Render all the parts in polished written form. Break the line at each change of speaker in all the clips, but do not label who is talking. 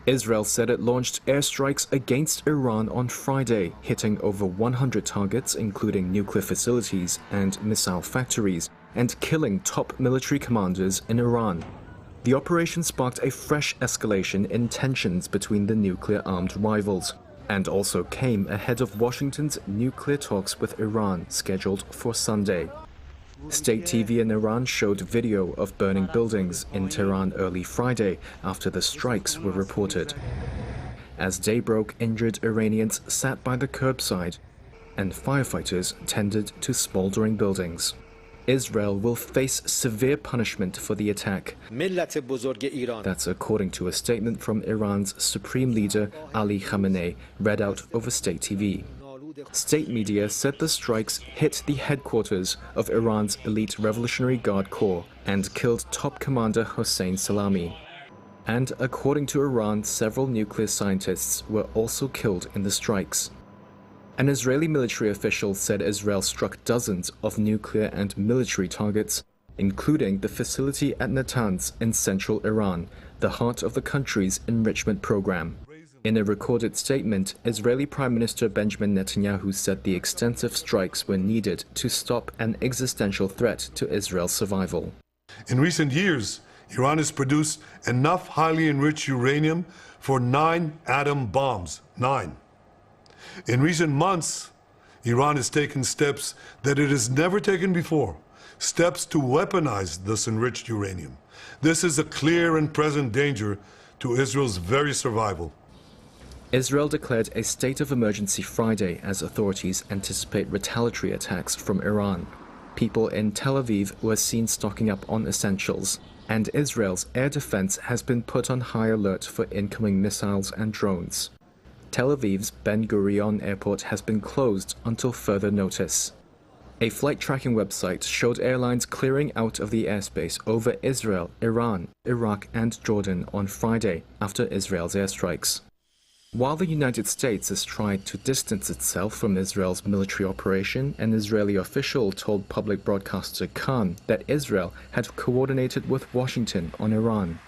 Israel said it launched airstrikes against Iran on Friday, hitting over 100 targets, including nuclear facilities and missile factories, and killing top military commanders in Iran. The operation sparked a fresh escalation in tensions between the nuclear-armed rivals, and also came ahead of Washington's nuclear talks with Iran scheduled for Sunday. State TV in Iran showed video of burning buildings in Tehran early Friday after the strikes were reported. As day broke, injured Iranians sat by the curbside, and firefighters tended to smoldering buildings. Israel will face severe punishment for the attack. That's according to a statement from Iran's supreme leader Ali Khamenei, read out over state TV. State media said the strikes hit the headquarters of Iran's elite Revolutionary Guard Corps and killed top commander Hossein Salami. And according to Iran, several nuclear scientists were also killed in the strikes. An Israeli military official said Israel struck dozens of nuclear and military targets, including the facility at Natanz in central Iran, the heart of the country's enrichment program. In a recorded statement, Israeli Prime Minister Benjamin Netanyahu said the extensive strikes were needed to stop an existential threat to Israel's survival.
In recent years, Iran has produced enough highly enriched uranium for 9 atom bombs. 9. In recent months, Iran has taken steps that it has never taken before, steps to weaponize this enriched uranium. This is a clear and present danger to Israel's very survival.
Israel declared a state of emergency Friday as authorities anticipate retaliatory attacks from Iran. People in Tel Aviv were seen stocking up on essentials, and Israel's air defense has been put on high alert for incoming missiles and drones. Tel Aviv's Ben Gurion airport has been closed until further notice. A flight tracking website showed airlines clearing out of the airspace over Israel, Iran, Iraq and Jordan on Friday after Israel's airstrikes. While the United States has tried to distance itself from Israel's military operation, an Israeli official told public broadcaster Khan that Israel had coordinated with Washington on Iran.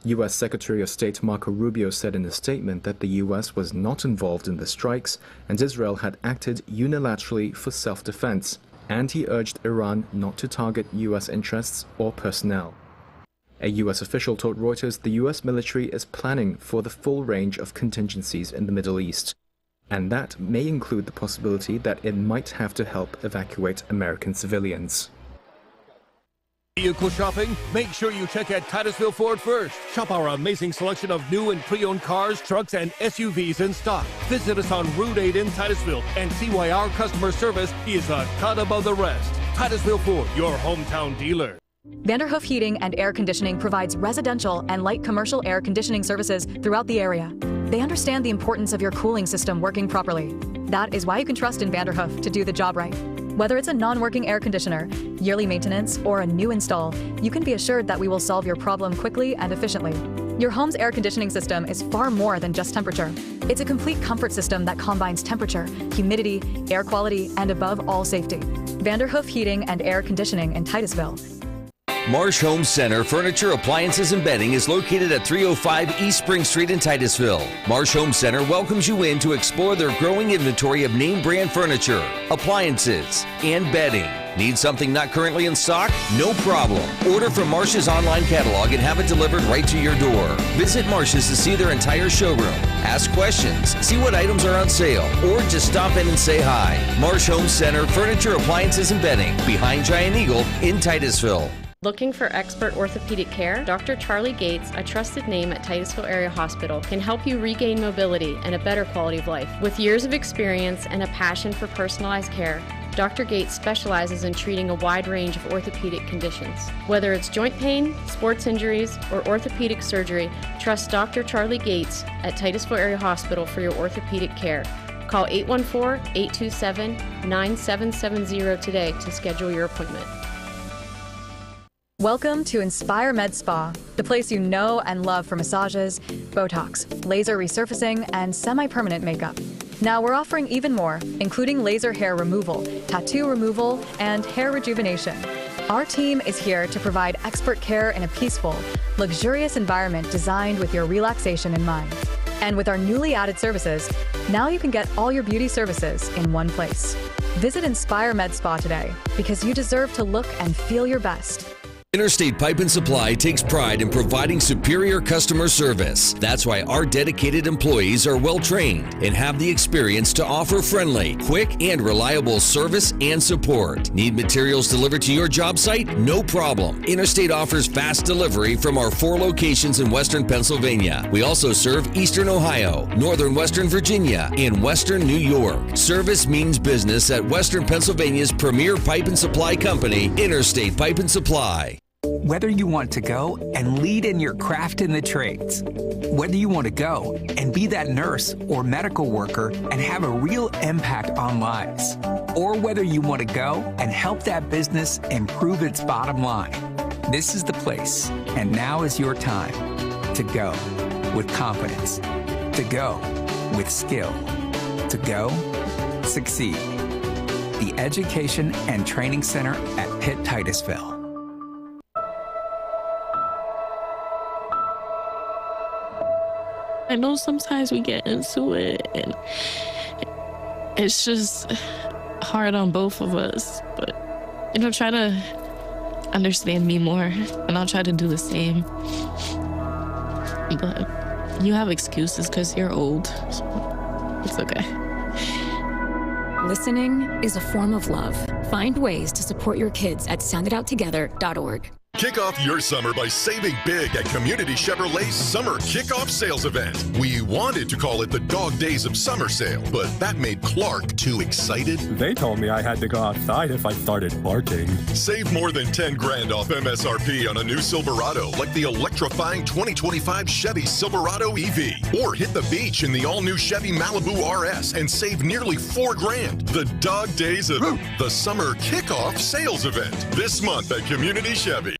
U.S. Secretary of State Marco Rubio said in a statement that the U.S. was not involved in the strikes and Israel had acted unilaterally for self-defense, and he urged Iran not to target U.S. interests or personnel. A U.S. official told Reuters the U.S. military is planning for the full range of contingencies in the Middle East, and that may include the possibility that it might have to help evacuate American civilians.
Vehicle shopping? Make sure you check out Titusville Ford first. Shop our amazing selection of new and pre-owned cars, trucks, and SUVs in stock. Visit us on Route 8 in Titusville and see why our customer service is a cut above the rest. Titusville Ford, your hometown dealer.
Vanderhoof Heating and Air Conditioning provides residential and light commercial air conditioning services throughout the area. They understand the importance of your cooling system working properly. That is why you can trust in Vanderhoof to do the job right. Whether it's a non-working air conditioner, yearly maintenance, or a new install, you can be assured that we will solve your problem quickly and efficiently. Your home's air conditioning system is far more than just temperature. It's a complete comfort system that combines temperature, humidity, air quality, and above all, safety. Vanderhoof Heating and Air Conditioning in Titusville.
Marsh Home Center Furniture, Appliances, and Bedding is located at 305 East Spring Street in Titusville. Marsh Home Center welcomes you in to explore their growing inventory of name brand furniture, appliances, and bedding. Need something not currently in stock? No problem. Order from Marsh's online catalog and have it delivered right to your door. Visit Marsh's to see their entire showroom. Ask questions, see what items are on sale, or just stop in and say hi. Marsh Home Center Furniture, Appliances, and Bedding, behind Giant Eagle in Titusville.
Looking for expert orthopedic care? Dr. Charlie Gates, a trusted name at Titusville Area Hospital, can help you regain mobility and a better quality of life. With years of experience and a passion for personalized care, Dr. Gates specializes in treating a wide range of orthopedic conditions. Whether it's joint pain, sports injuries, or orthopedic surgery, trust Dr. Charlie Gates at Titusville Area Hospital for your orthopedic care. Call 814-827-9770 today to schedule your appointment.
Welcome to Inspire Med Spa, the place you know and love for massages, Botox, laser resurfacing, and semi-permanent makeup. Now we're offering even more, including laser hair removal, tattoo removal, and hair rejuvenation. Our team is here to provide expert care in a peaceful, luxurious environment designed with your relaxation in mind. And with our newly added services, now you can get all your beauty services in one place. Visit Inspire Med Spa today because you deserve to look and feel your best.
Interstate Pipe and Supply takes pride in providing superior customer service. That's why our dedicated employees are well trained and have the experience to offer friendly, quick, and reliable service and support. Need materials delivered to your job site? No problem. Interstate offers fast delivery from our 4 locations in Western Pennsylvania. We also serve Eastern Ohio, Northern Western Virginia, and Western New York. Service means business at Western Pennsylvania's premier pipe and supply company, Interstate Pipe and Supply.
Whether you want to go and lead in your craft in the trades, whether you want to go and be that nurse or medical worker and have a real impact on lives, or whether you want to go and help that business improve its bottom line, this is the place, and now is your time to go with confidence, to go with skill, to go succeed. The Education and Training Center at Pitt Titusville.
I know sometimes we get into it and it's just hard on both of us, but try to understand me more and I'll try to do the same. But you have excuses because you're old, so it's okay.
Listening is a form of love. Find ways to support your kids at soundidouttogether.org.
Kick off your summer by saving big at Community Chevrolet's Summer Kickoff Sales Event. We wanted to call it the Dog Days of Summer Sale, but that made Clark too excited.
They told me I had to go outside if I started barking.
Save more than 10 grand off MSRP on a new Silverado, like the electrifying 2025 Chevy Silverado EV. Or hit the beach in the all-new Chevy Malibu RS and save nearly 4 grand. The Dog Days of the Summer Kickoff Sales Event. This month at Community Chevy.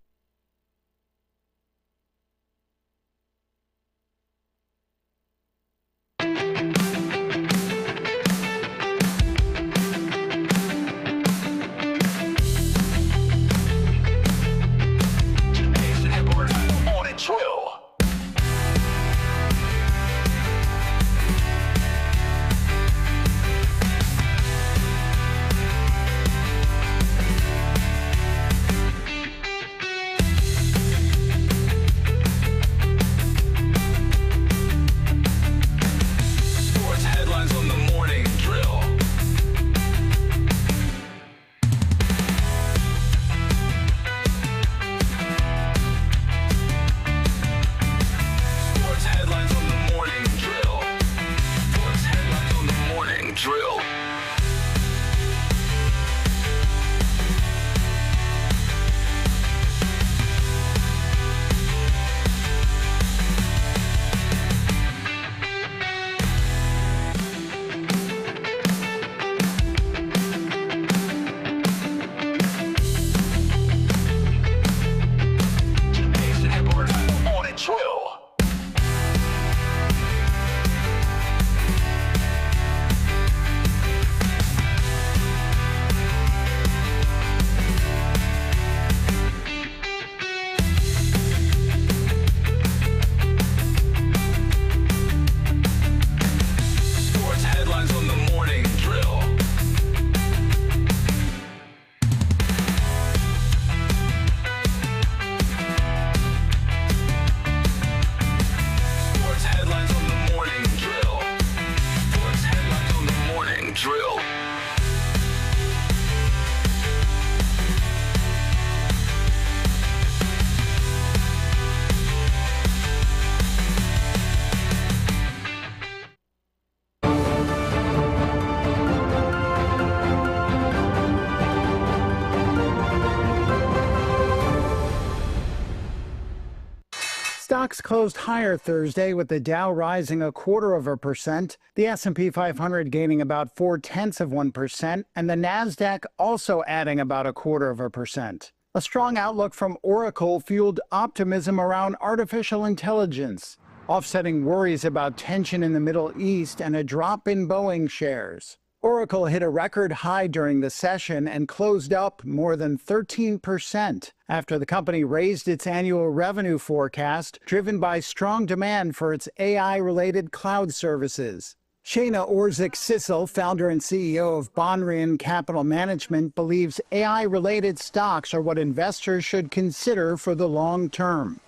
Stocks closed higher Thursday with the Dow rising 0.25%, the S&P 500 gaining about 0.4%, and the Nasdaq also adding about 0.25%. A strong outlook from Oracle fueled optimism around artificial intelligence, offsetting worries about tension in the Middle East and a drop in Boeing shares. Oracle hit a record high during the session and closed up more than 13% after the company raised its annual revenue forecast, driven by strong demand for its AI-related cloud services. Shayna Orzik-Sissel, founder and CEO of Bonrian Capital Management, believes AI-related stocks are what investors should consider for the long term.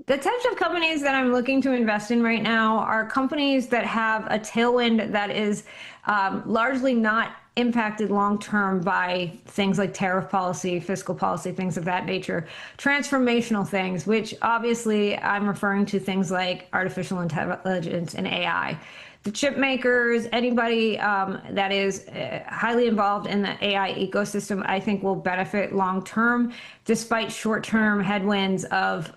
The types of companies that I'm looking to invest in right now are companies that have a tailwind that is largely not impacted long-term by things like tariff policy, fiscal policy, things of that nature. Transformational things, which obviously I'm referring to things like artificial intelligence and AI. The chip makers, anybody that is highly involved in the AI ecosystem, I think will benefit long-term, despite short-term headwinds of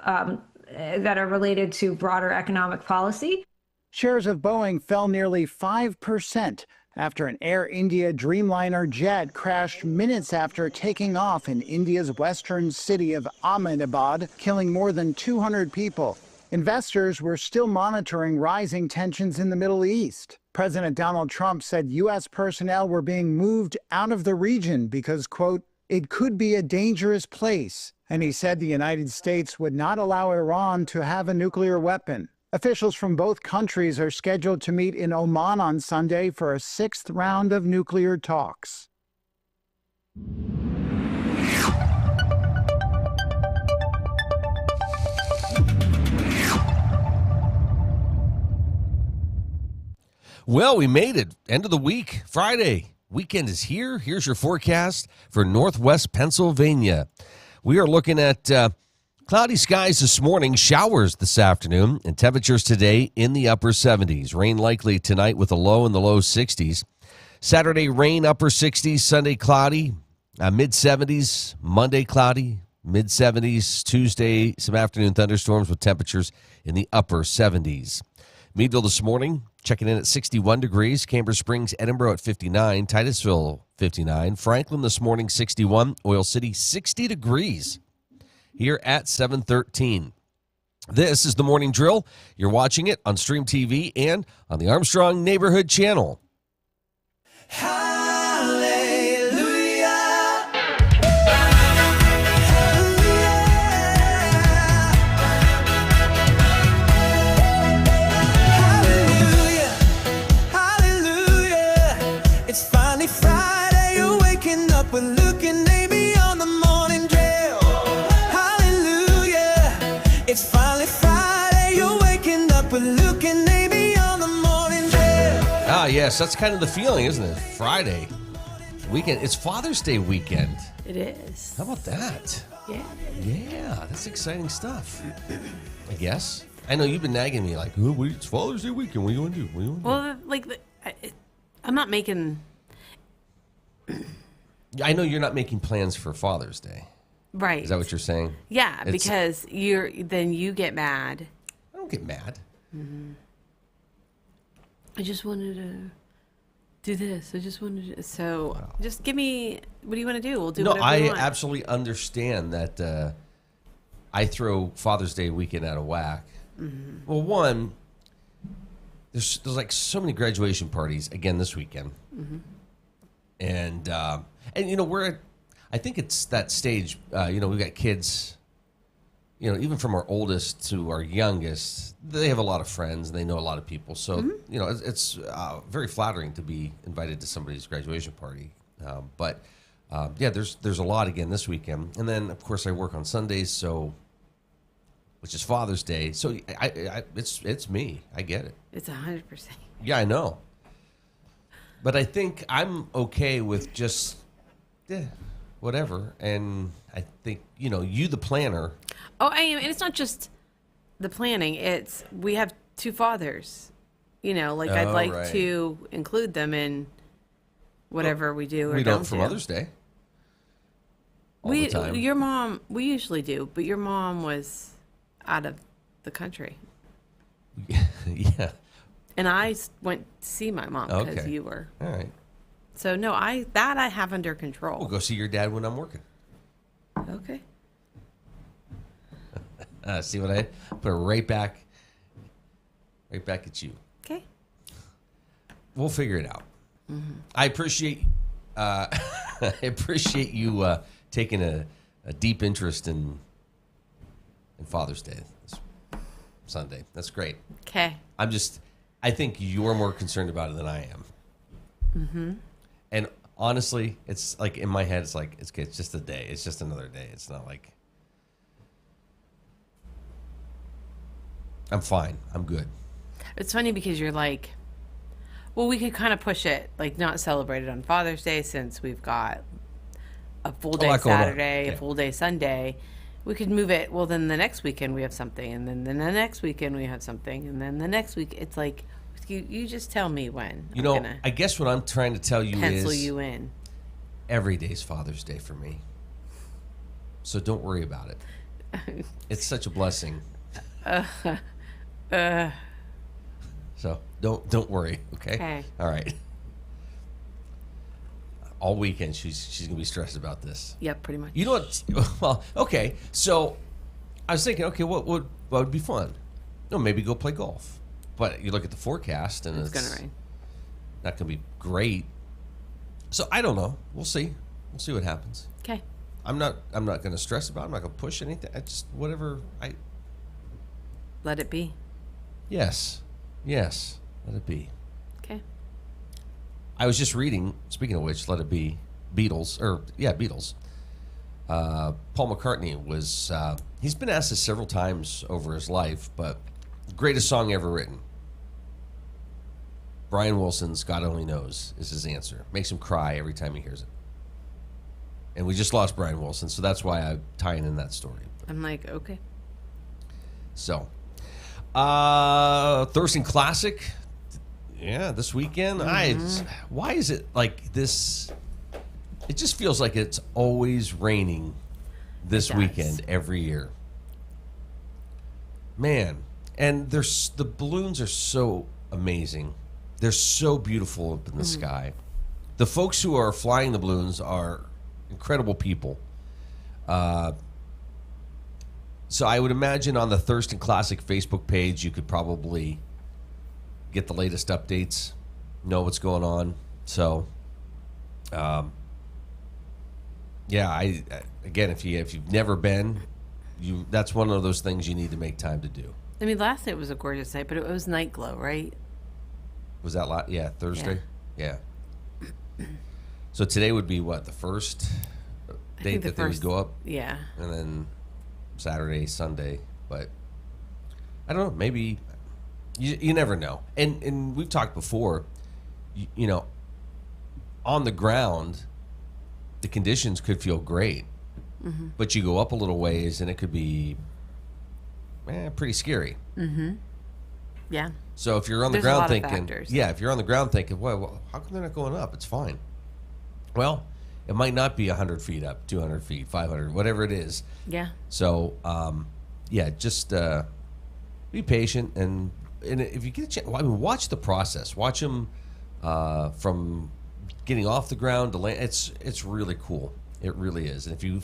that are related to broader economic policy.
Shares of Boeing fell nearly 5% after an Air India Dreamliner jet crashed minutes after taking off in India's western city of Ahmedabad, killing more than 200 people. Investors were still monitoring rising tensions in the Middle East. President Donald Trump said U.S. personnel were being moved out of the region because, quote, it could be a dangerous place. And he said the United States would not allow Iran to have a nuclear weapon. Officials from both countries are scheduled to meet in Oman on Sunday for a 6th round of nuclear talks.
Well, we made it. End of the week, Friday. Weekend is here. Here's your forecast for Northwest Pennsylvania. We are looking at cloudy skies this morning, showers this afternoon, and temperatures today in the upper 70s. Rain likely tonight with a low in the low 60s. Saturday, rain, upper 60s. Sunday, cloudy, mid-70s. Monday, cloudy, mid-70s. Tuesday, some afternoon thunderstorms with temperatures in the upper 70s. Meadville this morning, checking in at 61 degrees. Camber Springs, Edinburgh at 59. Titusville, 59. Franklin this morning, 61. Oil City, 60 degrees. Here at 7:13. This is the Morning Drill. You're watching it on Stream TV and on the Armstrong Neighborhood Channel. Yes, that's kind of the feeling, isn't it? Friday weekend. It's Father's Day weekend.
It is.
How about that?
Yeah.
Yeah, that's exciting stuff. I guess. I know you've been nagging me like, oh, it's Father's Day weekend. What do you want to do?
Well, like, I'm not making...
I know you're not making plans for Father's Day.
Right.
Is that what you're saying?
Yeah, because then you get mad.
I don't get mad.
Mm-hmm. I just wanted to do this. I just wanted to. So just give me. What do you want to do? We'll do. Whatever you want.
I absolutely understand that. I throw Father's Day weekend out of whack. Mm-hmm. Well, one, there's like so many graduation parties again this weekend, mm-hmm. and you know we're at, I think it's that stage. You know, we've got kids. You know, even from our oldest to our youngest, they have a lot of friends and they know a lot of people. So, mm-hmm. you know, it's very flattering to be invited to somebody's graduation party. But yeah, there's a lot again this weekend. And then, of course, I work on Sundays, so which is Father's Day. So it's me. I get it.
It's 100%.
Yeah, I know. But I think I'm okay with just whatever. And I think, you know, you the planner.
Oh, I am. And it's not just the planning. It's we have two fathers. You know, like I'd like to include them in whatever we do or
we
don't
for
do.
Mother's Day. All the time.
Your mom, we usually do, but your mom was out of the country.
Yeah.
And I went to see my mom because you were.
All right.
So no, I have under control.
We'll go see your dad when I'm working.
Okay.
See what I put it right back at you.
Okay.
We'll figure it out.
I appreciate you taking a deep interest in Father's Day this Sunday. That's great.
Okay.
I think you're more concerned about it than I am.
Mm-hmm.
And honestly, it's like in my head, it's like it's just a day. It's just another day. It's not like I'm fine. I'm good.
It's funny because you're like, well, we could kind of push it, like not celebrate it on Father's Day since we've got a full day Saturday, a full day Sunday. We could move it. Well, then the next weekend we have something, and then the next weekend we have something, and then the next week it's like, you just tell me when.
I guess what I'm trying to tell you
pencil
is
you in.
Every day's Father's Day for me, so don't worry about it. It's such a blessing. So don't worry, okay?
Okay.
All right. All weekend she's gonna be stressed about this.
Yep, pretty much.
You know what? Well, okay. So I was thinking, okay, what would be fun? No, maybe go play golf. But you look at the forecast and it's
gonna rain.
Not gonna be great. So I don't know. We'll see. We'll see what happens.
Okay.
I'm not gonna stress about it. I'm not gonna push anything. I just whatever I
let it be.
Yes. Let it be.
Okay.
I was just reading, speaking of which, Let It Be, Beatles. Paul McCartney was, he's been asked this several times over his life, but greatest song ever written. Brian Wilson's God Only Knows is his answer. Makes him cry every time he hears it. And we just lost Brian Wilson, so that's why I'm tying in that story.
I'm like, okay.
So, Thurston Classic, this weekend. Why is it like this? It just feels like it's always raining this weekend every year. Man, and the balloons are so amazing. They're so beautiful up in the sky. The folks who are flying the balloons are incredible people. So I would imagine on the Thurston Classic Facebook page, you could probably get the latest updates, know what's going on. So, again, if you've never been, that's one of those things you need to make time to do.
I mean, last night was a gorgeous night, but it was night glow, right?
Was that Thursday? Yeah. So today would be what, the first date that they would go up?
Yeah.
And then Saturday, Sunday, but I don't know. Maybe you never know. And we've talked before. You know, on the ground, the conditions could feel great, but you go up a little ways and it could be pretty scary.
Yeah.
So if you're on the ground thinking, if you're on the ground thinking, well, how come they're not going up? It's fine. Well, it might not be 100 feet up, 200 feet, 500, whatever it is.
Yeah.
So, just be patient, and if you get a chance, watch the process. Watch them from getting off the ground to land. It's really cool. It really is. And if you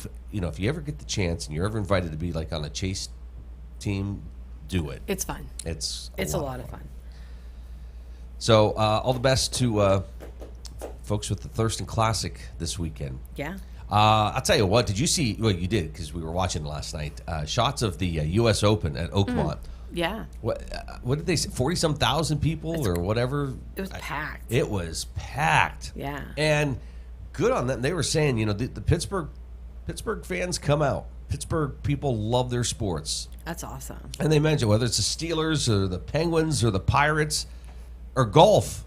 ever get the chance and you're ever invited to be like on a chase team, do it.
It's fun.
It's
a lot of fun.
So, all the best to folks with the Thurston Classic this weekend.
Yeah.
I'll tell you what. Did you see? Well, you did because we were watching last night. Shots of the U.S. Open at Oakmont.
Yeah.
What did they say? 40-some thousand people or whatever.
It was packed.
It was packed.
Yeah.
And good on them. They were saying, the Pittsburgh fans come out. Pittsburgh people love their sports.
That's awesome.
And they mentioned whether it's the Steelers or the Penguins or the Pirates or golf.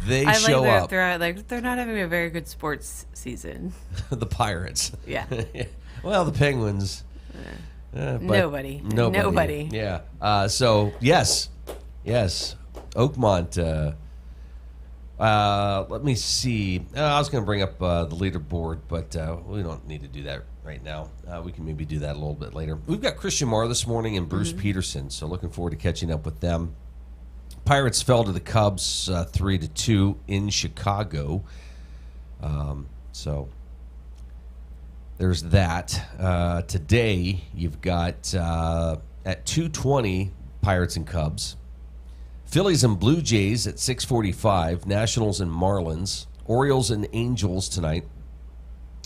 They show up.
They're not having a very good sports season.
The Pirates.
Yeah.
Well, the Penguins.
Nobody.
Yeah. So yes, Oakmont. Let me see. I was going to bring up the leaderboard, but we don't need to do that right now. We can maybe do that a little bit later. We've got Christian Maher this morning and Bruce Peterson, so looking forward to catching up with them. Pirates fell to the Cubs 3-2 in Chicago. So there's that. Today you've got at 2:20 Pirates and Cubs. Phillies and Blue Jays at 6:45. Nationals and Marlins. Orioles and Angels tonight.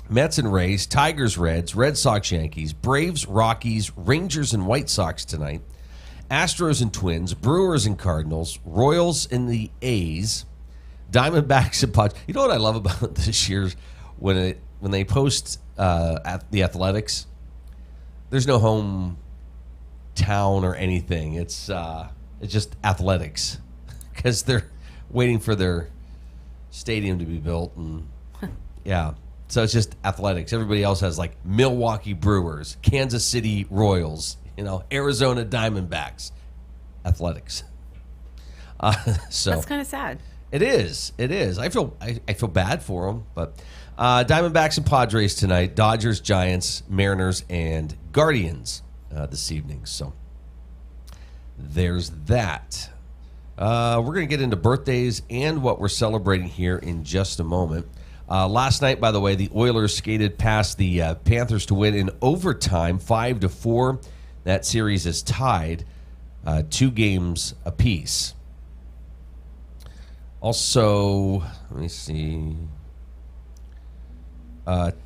Mets and Rays. Tigers, Reds. Red Sox, Yankees. Braves, Rockies. Rangers and White Sox tonight. Astros and Twins. Brewers and Cardinals. Royals and the A's. Diamondbacks and Padres. You know what I love about this year? When they post at the Athletics, there's no home town or anything. It's just Athletics because they're waiting for their stadium to be built, and yeah, so it's just Athletics. Everybody else has like Milwaukee Brewers, Kansas City Royals, Arizona Diamondbacks. Athletics. So
that's kind of sad.
It is. I feel bad for them, but Diamondbacks and Padres tonight. Dodgers, Giants, Mariners, and Guardians this evening. So there's that. We're going to get into birthdays and what we're celebrating here in just a moment. Last night, by the way, the Oilers skated past the Panthers to win in overtime, 5-4. That series is tied 2 games apiece. Also, let me see.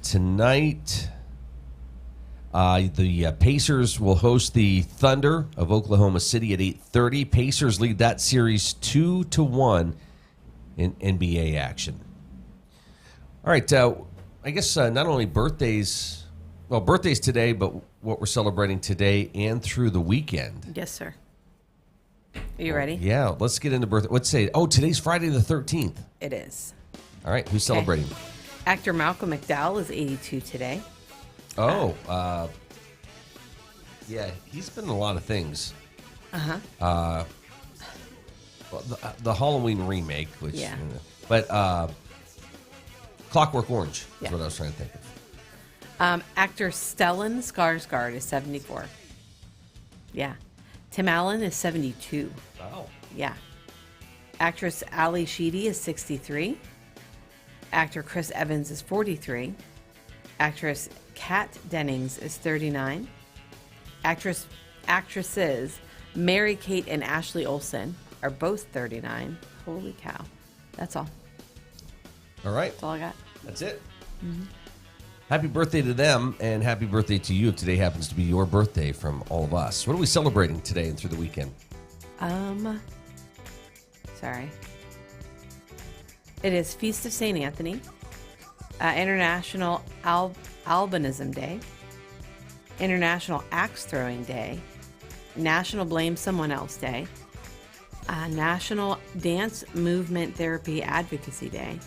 Tonight, the Pacers will host the Thunder of Oklahoma City at 8:30. Pacers lead that series 2-1 in NBA action. All right, I guess not only birthdays today, but what we're celebrating today and through the weekend.
Yes, sir. Are you ready?
Yeah, let's get into birthday. Let's say, today's Friday the 13th.
It is.
All right, who's celebrating?
Actor Malcolm McDowell is 82 today.
Oh, yeah, he's been in a lot of things.
Uh-huh.
Well, the Halloween remake, which,
yeah.
But Clockwork Orange is what I was trying to think of.
Actor Stellan Skarsgård is 74. Yeah. Tim Allen is 72.
Wow.
Yeah. Actress Ali Sheedy is 63. Actor Chris Evans is 43. Actress Kat Dennings is 39. Actresses Mary Kate and Ashley Olsen are both 39. Holy cow. That's all.
All right.
That's all I got.
That's it.
Mm-hmm.
Happy birthday to them, and happy birthday to you if today happens to be your birthday from all of us. What are we celebrating today and through the weekend?
Sorry. It is Feast of St. Anthony, International Albinism Day, International Axe Throwing Day, National Blame Someone Else Day, National Dance Movement Therapy Advocacy Day,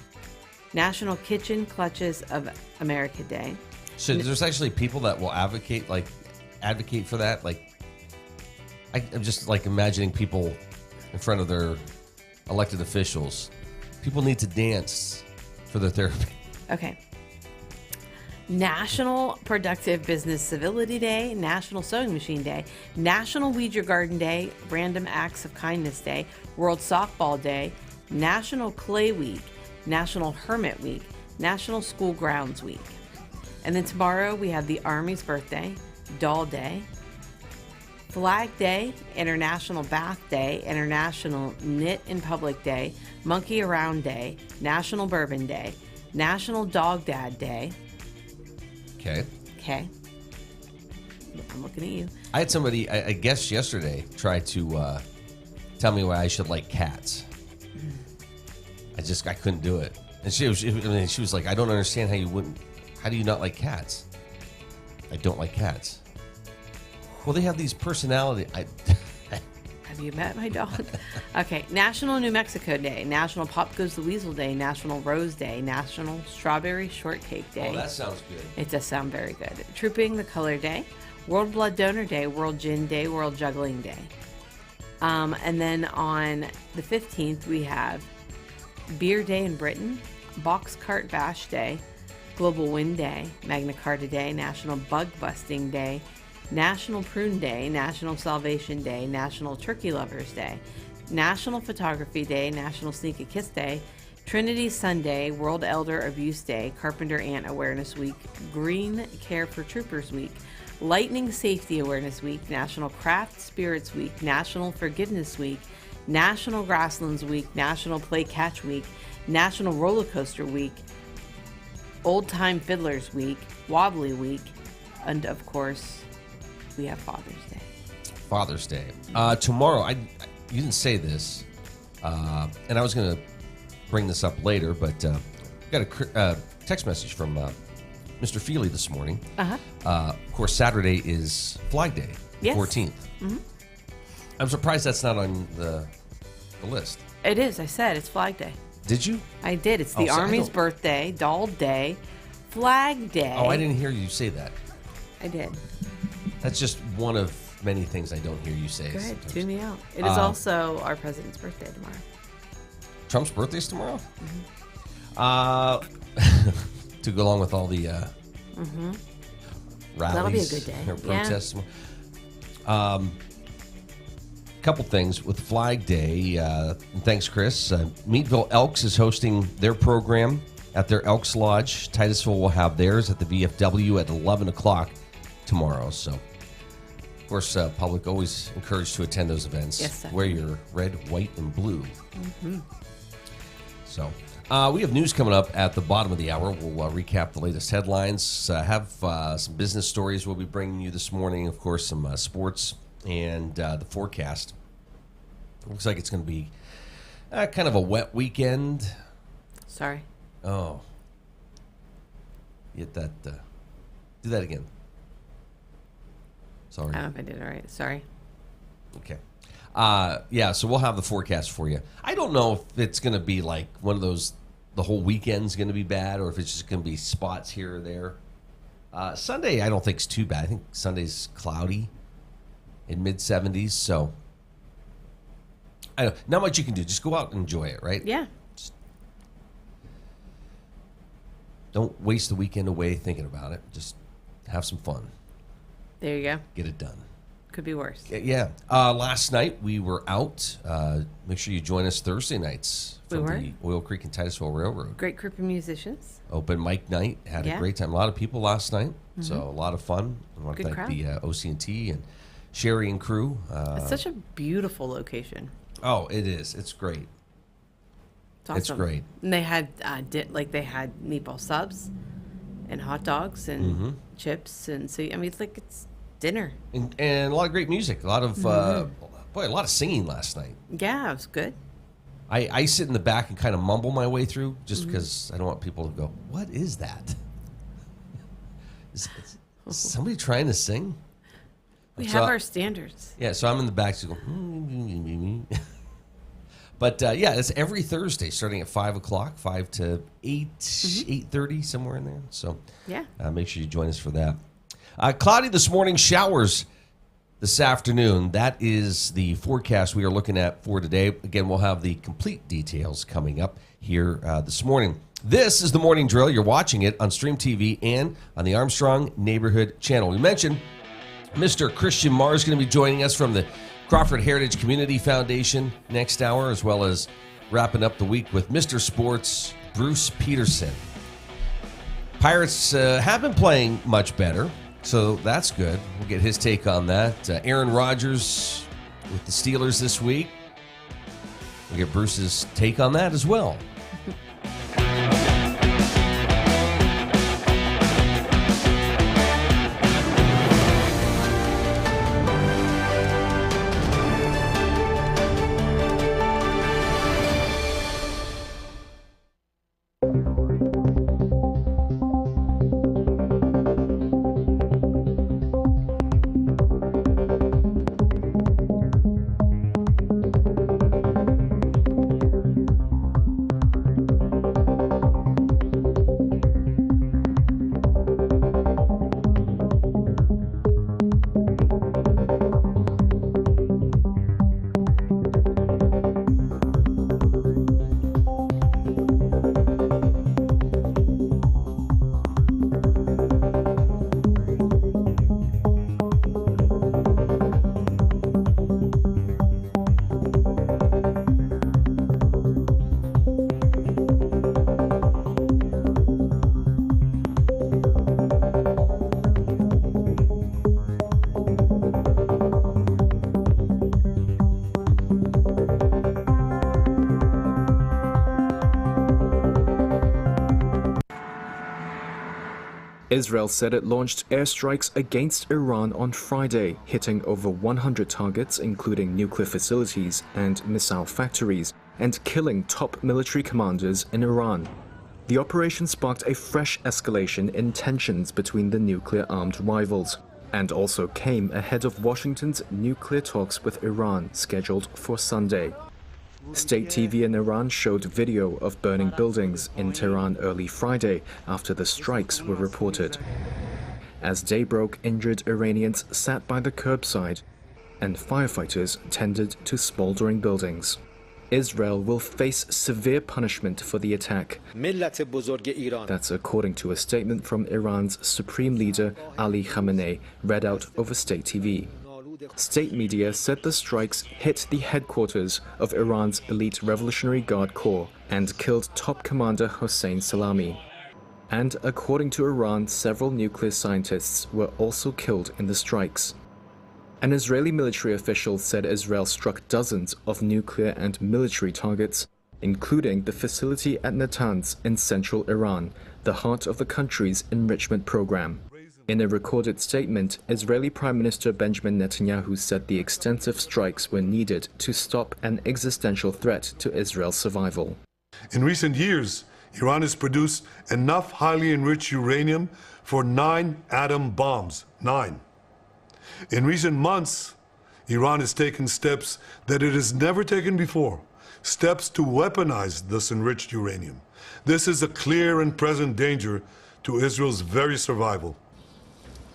National Kitchen Clutches of America Day.
So there's actually people that will advocate for that. Like, I'm just like imagining people in front of their elected officials. People need to dance for their therapy.
Okay. National Productive Business Civility Day, National Sewing Machine Day, National Weed Your Garden Day, Random Acts of Kindness Day, World Softball Day, National Clay Week, National Hermit Week, National School Grounds Week. And then tomorrow we have the Army's birthday, Doll Day, Flag Day, International Bath Day, International Knit in Public Day, Monkey Around Day, National Bourbon Day, National Dog Dad Day.
Okay.
I'm looking at you.
I had somebody, I guess yesterday, try to tell me why I should like cats. I couldn't do it. And she was like, I don't understand how do you not like cats? I don't like cats. Well, they have these personality.
Have you met my dog? Okay. National New Mexico Day, National Pop Goes the Weasel Day, National Rose Day, National Strawberry Shortcake Day.
Oh, that sounds good.
It does sound very good. Trooping the Color Day, World Blood Donor Day, World Gin Day, World Juggling Day. And then on the 15th, we have Beer Day in Britain, Box Cart Bash Day, Global Wind Day, Magna Carta Day, National Bug Busting Day, National Prune Day, National Salvation Day, National Turkey Lovers Day, National Photography Day, National Sneak a Kiss Day, Trinity Sunday, World Elder Abuse Day, Carpenter Ant Awareness Week, Green Care for Troopers Week, Lightning Safety Awareness Week, National Craft Spirits Week, National Forgiveness Week, National Grasslands Week, National Play Catch Week, National Roller Coaster Week, Old Time Fiddlers Week, Wobbly Week, and of course, we have Father's Day.
Father's Day. Tomorrow, you didn't say this, and I was going to bring this up later, but got a text message from Mr. Feely this morning. Of course, Saturday is Flag Day,
yes.
14th.
Mm-hmm.
I'm surprised that's not on the list.
It is. I said it's Flag Day.
Did you?
I did. It's the Army's birthday, Doll Day, Flag Day.
Oh, I didn't hear you say that.
I did.
That's just one of many things I don't hear you say.
Go ahead, tune me out. It is also our president's birthday tomorrow.
Trump's birthday's tomorrow?
Mm-hmm.
To go along with all the rallies.
That'll be a good day.
Or protests. Yeah. Couple things with Flag Day. Thanks, Chris. Meadville Elks is hosting their program at their Elks Lodge. Titusville will have theirs at the VFW at 11 o'clock tomorrow. So, of course, public always encouraged to attend those events.
Yes,
wear your red, white, and blue.
Mm-hmm.
So, we have news coming up at the bottom of the hour. We'll recap the latest headlines, have some business stories we'll be bringing you this morning. Of course, some sports and the forecast. Looks like it's going to be kind of a wet weekend.
Sorry.
Oh. Get that. Do that again. Sorry.
I don't know if I did it right. Sorry.
Okay. Yeah, so we'll have the forecast for you. I don't know if it's going to be like one of those, the whole weekend's going to be bad, or if it's just going to be spots here or there. Sunday, I don't think it's too bad. I think Sunday's cloudy in mid-70s, so I don't, not much you can do. Just go out and enjoy it, right?
Yeah.
Just don't waste the weekend away thinking about it. Just have some fun.
There you go.
Get it done.
Could be worse.
Yeah. Last night we were out. Make sure you join us Thursday nights from the Oil Creek and Titusville Railroad.
Great group of musicians.
Open mic night. Had a great time. A lot of people last night, so a lot of fun. I want to thank the OC&T and Sherry and crew.
It's such a beautiful location.
Oh, it is. It's great.
It's awesome.
It's great.
And they had they had meatball subs and hot dogs and chips, and so I mean it's like it's dinner
and a lot of great music. A lot of a lot of singing last night.
Yeah, it was good.
I sit in the back and kind of mumble my way through just because I don't want people to go, "What is that? Is somebody trying to sing?"
We have our standards.
Yeah, so I'm in the back, so go. But yeah, it's every Thursday, starting at 5 o'clock, 5 to 8, 8:30, somewhere in there. So
yeah,
make sure you join us for that. Cloudy this morning, showers this afternoon. That is the forecast we are looking at for today. Again, we'll have the complete details coming up here this morning. This is the Morning Drill. You're watching it on Stream TV and on the Armstrong Neighborhood Channel. We mentioned Mr. Christian Maher is going to be joining us from the Crawford Heritage Community Foundation next hour, as well as wrapping up the week with Mr. Sports, Bruce Peterson. Pirates have been playing much better, so that's good. We'll get his take on that. Aaron Rodgers with the Steelers this week. We'll get Bruce's take on that as well.
Israel said it launched airstrikes against Iran on Friday, hitting over 100 targets, including nuclear facilities and missile factories, and killing top military commanders in Iran. The operation sparked a fresh escalation in tensions between the nuclear-armed rivals, and also came ahead of Washington's nuclear talks with Iran scheduled for Sunday. State TV in Iran showed video of burning buildings in Tehran early Friday after the strikes were reported. As day broke, injured Iranians sat by the curbside, and firefighters tended to smoldering buildings. Israel will face severe punishment for the attack. That's according to a statement from Iran's supreme leader Ali Khamenei, read out over state TV. State media said the strikes hit the headquarters of Iran's elite Revolutionary Guard Corps and killed top commander Hossein Salami. And according to Iran, several nuclear scientists were also killed in the strikes. An Israeli military official said Israel struck dozens of nuclear and military targets, including the facility at Natanz in central Iran, the heart of the country's enrichment program. In a recorded statement, Israeli Prime Minister Benjamin Netanyahu said the extensive strikes were needed to stop an existential threat to Israel's survival.
In recent years, Iran has produced enough highly enriched uranium for 9 atom bombs. 9. In recent months, Iran has taken steps that it has never taken before, steps to weaponize this enriched uranium. This is a clear and present danger to Israel's very survival.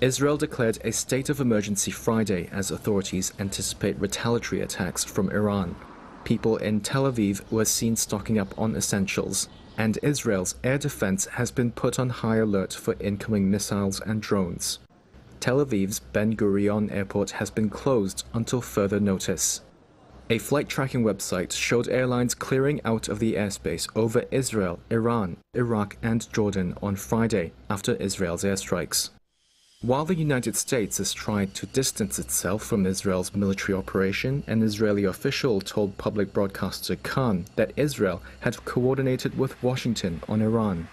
Israel declared a state of emergency Friday as authorities anticipate retaliatory attacks from Iran. People in Tel Aviv were seen stocking up on essentials, and Israel's air defense has been put on high alert for incoming missiles and drones. Tel Aviv's Ben Gurion airport has been closed until further notice. A flight tracking website showed airlines clearing out of the airspace over Israel, Iran, Iraq, and Jordan on Friday after Israel's airstrikes. While the United States has tried to distance itself from Israel's military operation, an Israeli official told public broadcaster Khan that Israel had coordinated with Washington on Iran.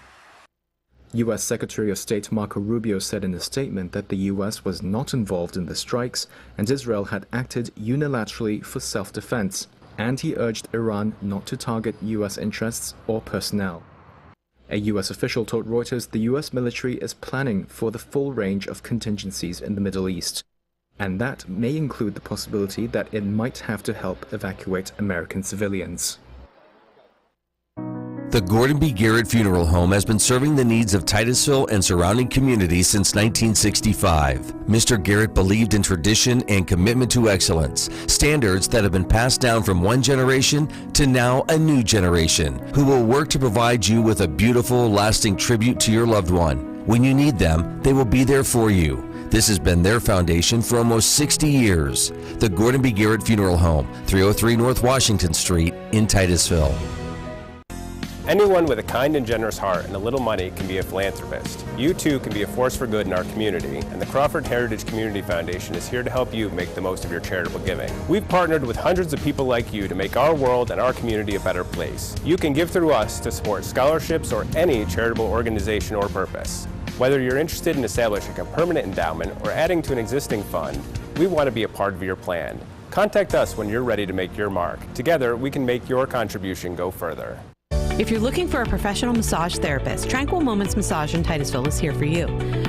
U.S. Secretary of State Marco Rubio said in a statement that the U.S. was not involved in the strikes and Israel had acted unilaterally for self-defense, and he urged Iran not to target U.S. interests or personnel. A U.S. official told Reuters the U.S. military is planning for the full range of contingencies in the Middle East, and that may include the possibility that it might have to help evacuate American civilians.
The Gordon B. Garrett Funeral Home has been serving the needs of Titusville and surrounding communities since 1965. Mr. Garrett believed in tradition and commitment to excellence, standards that have been passed down from one generation to now a new generation, who will work to provide you with a beautiful, lasting tribute to your loved one. When you need them, they will be there for you. This has been their foundation for almost 60 years. The Gordon B. Garrett Funeral Home, 303 North Washington Street in Titusville.
Anyone with a kind and generous heart and a little money can be a philanthropist. You too can be a force for good in our community, and the Crawford Heritage Community Foundation is here to help you make the most of your charitable giving. We've partnered with hundreds of people like you to make our world and our community a better place. You can give through us to support scholarships or any charitable organization or purpose. Whether you're interested in establishing a permanent endowment or adding to an existing fund, we want to be a part of your plan. Contact us when you're ready to make your mark. Together, we can make your contribution go further.
If you're looking for a professional massage therapist, Tranquil Moments Massage in Titusville is here for you.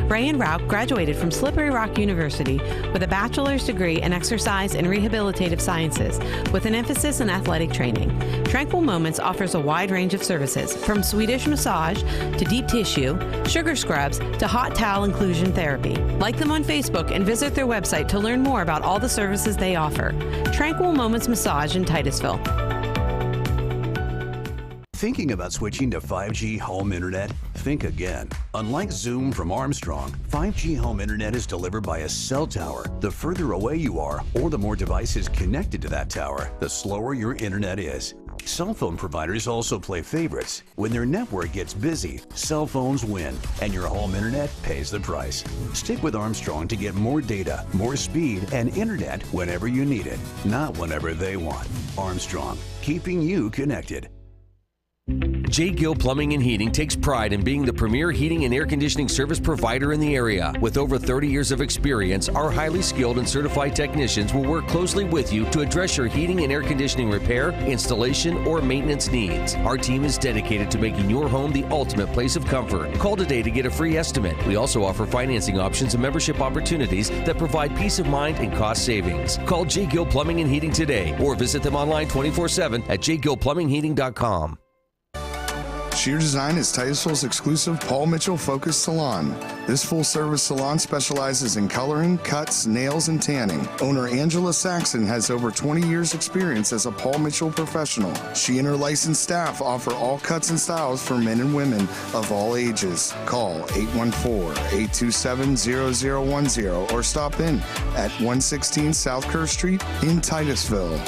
Rayanne Rauch graduated from Slippery Rock University with a bachelor's degree in exercise and rehabilitative sciences with an emphasis in athletic training. Tranquil Moments offers a wide range of services, from Swedish massage to deep tissue, sugar scrubs to hot towel inclusion therapy. Like them on Facebook and visit their website to learn more about all the services they offer. Tranquil Moments Massage in Titusville.
Thinking about switching to 5G home internet? Think again. Unlike Zoom from Armstrong, 5G home internet is delivered by a cell tower. The further away you are, or the more devices connected to that tower, the slower your internet is. Cell phone providers also play favorites. When their network gets busy, cell phones win, and your home internet pays the price. Stick with Armstrong to get more data, more speed, and internet whenever you need it, not whenever they want. Armstrong, keeping you connected.
J. Gill Plumbing and Heating takes pride in being the premier heating and air conditioning service provider in the area. With over 30 years of experience, our highly skilled and certified technicians will work closely with you to address your heating and air conditioning repair, installation, or maintenance needs. Our team is dedicated to making your home the ultimate place of comfort. Call today to get a free estimate. We also offer financing options and membership opportunities that provide peace of mind and cost savings. Call J. Gill Plumbing and Heating today or visit them online 24/7 at jgillplumbingheating.com.
Sheer Design is Titusville's exclusive Paul Mitchell-focused salon. This full-service salon specializes in coloring, cuts, nails, and tanning. Owner Angela Saxon has over 20 years' experience as a Paul Mitchell professional. She and her licensed staff offer all cuts and styles for men and women of all ages. Call 814-827-0010 or stop in at 116 South Kerr Street in Titusville.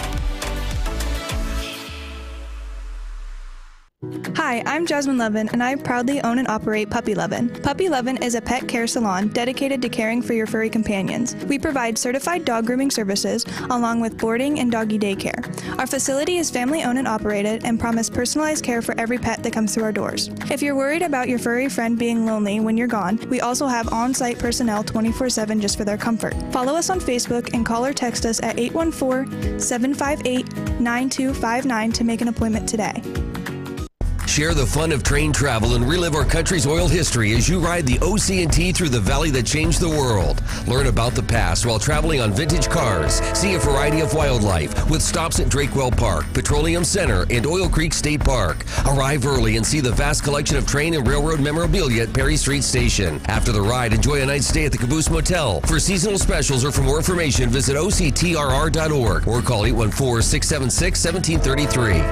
Hi, I'm Jasmine Levin, and I proudly own and operate Puppy Levin. Puppy Levin is a pet care salon dedicated to caring for your furry companions. We provide certified dog grooming services along with boarding and doggy daycare. Our facility is family-owned and operated and promise personalized care for every pet that comes through our doors. If you're worried about your furry friend being lonely when you're gone, we also have on-site personnel 24/7 just for their comfort. Follow us on Facebook and call or text us at 814-758-9259 to make an appointment today.
Share the fun of train travel and relive our country's oil history as you ride the OC&T through the valley that changed the world. Learn about the past while traveling on vintage cars. See a variety of wildlife with stops at Drakewell Park, Petroleum Center, and Oil Creek State Park. Arrive early and see the vast collection of train and railroad memorabilia at Perry Street Station. After the ride, enjoy a night's stay at the Caboose Motel. For seasonal specials or for more information, visit octrr.org or call 814-676-1733.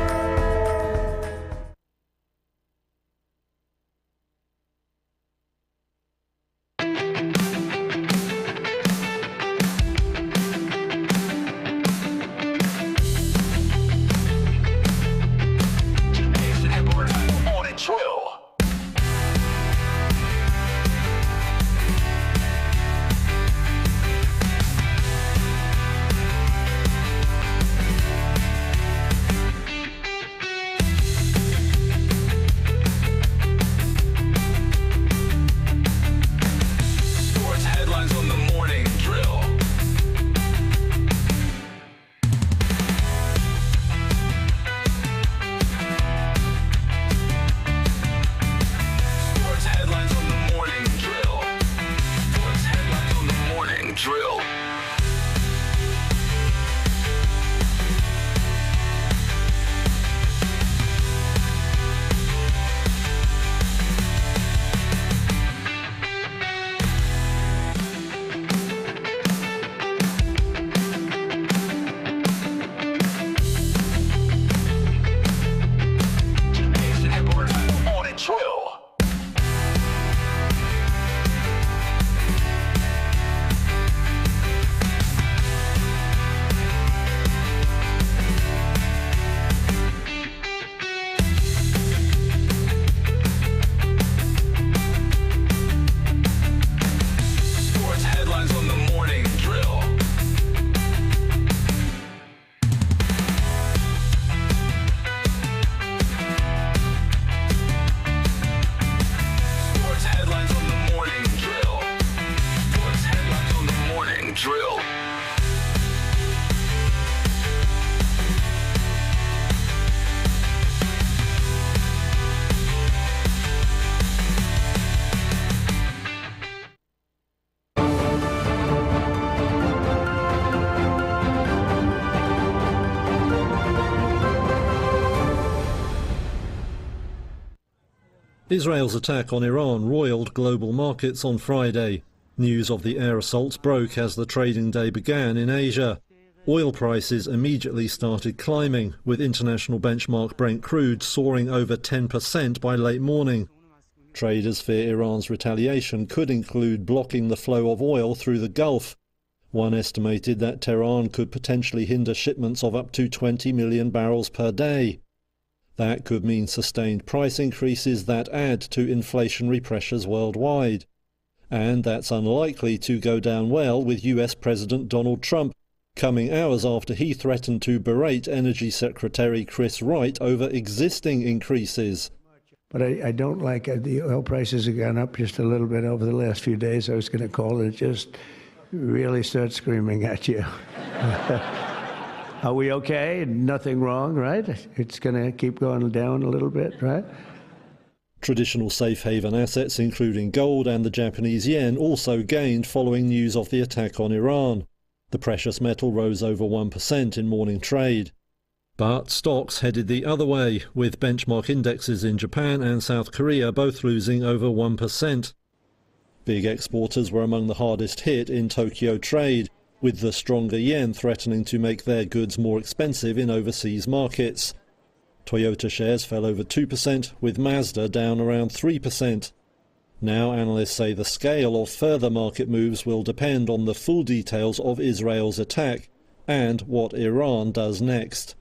Israel's attack on Iran roiled global markets on Friday. News of the air assaults broke as the trading day began in Asia. Oil prices immediately started climbing, with international benchmark Brent crude soaring over 10% by late morning. Traders fear Iran's retaliation could include blocking the flow of oil through the Gulf. One estimated that Tehran could potentially hinder shipments of up to 20 million barrels per day. That could mean sustained price increases that add to inflationary pressures worldwide. And that's unlikely to go down well with US President Donald Trump, coming hours after he threatened to berate Energy Secretary Chris Wright over existing increases.
But I don't like it. The oil prices have gone up just a little bit over the last few days. I was going to call it, just really start screaming at you. Are we okay? Nothing wrong, right? It's going to keep going down a little bit, right?
Traditional safe haven assets, including gold and the Japanese yen, also gained following news of the attack on Iran. The precious metal rose over 1% in morning trade. But stocks headed the other way, with benchmark indexes in Japan and South Korea both losing over 1%. Big exporters were among the hardest hit in Tokyo trade, with the stronger yen threatening to make their goods more expensive in overseas markets. Toyota shares fell over 2%, with Mazda down around 3%. Now analysts say the scale of further market moves will depend on the full details of Israel's attack and what Iran does next.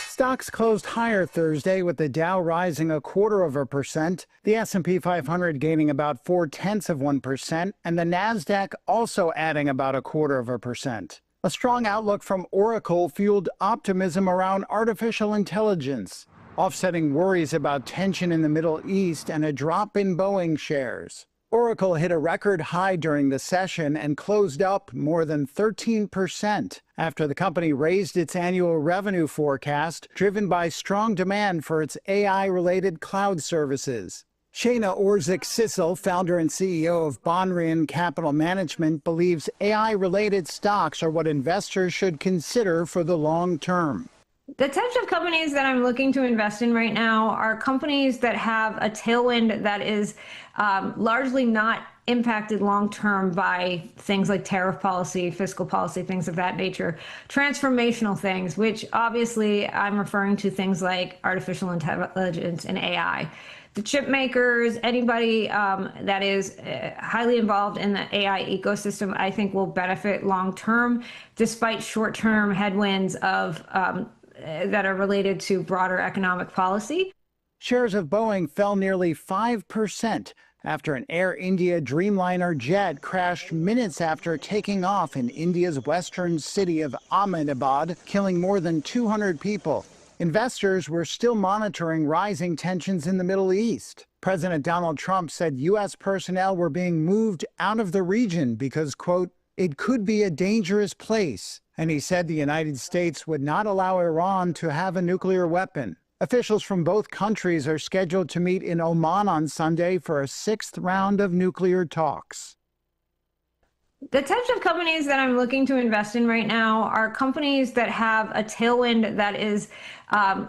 Stocks closed higher Thursday with the Dow rising 0.25%, the S&P 500 gaining about 0.4%, and the Nasdaq also adding about 0.25%. A strong outlook from Oracle fueled optimism around artificial intelligence, offsetting worries about tension in the Middle East and a drop in Boeing shares. Oracle hit a record high during the session and closed up more than 13% after the company raised its annual revenue forecast, driven by strong demand for its AI-related cloud services. Shana Orzik-Sissel, founder and CEO of Bonrian Capital Management, believes AI-related stocks are what investors should consider for the long term.
The types of companies that I'm looking to invest in right now are companies that have a tailwind that is largely not impacted long-term by things like tariff policy, fiscal policy, things of that nature. Transformational things, which obviously I'm referring to things like artificial intelligence and AI. The chip makers, anybody that is highly involved in the AI ecosystem, I think will benefit long-term, despite short-term headwinds of that are related to broader economic policy.
Shares of Boeing fell nearly 5% after an Air India Dreamliner jet crashed minutes after taking off in India's western city of Ahmedabad, killing more than 200 people. Investors were still monitoring rising tensions in the Middle East. President Donald Trump said U.S. personnel were being moved out of the region because, quote, it could be a dangerous place. And he said the United States would not allow Iran to have a nuclear weapon. Officials from both countries are scheduled to meet in Oman on Sunday for a 6th round of nuclear talks.
The types of companies that I'm looking to invest in right now are companies that have a tailwind that is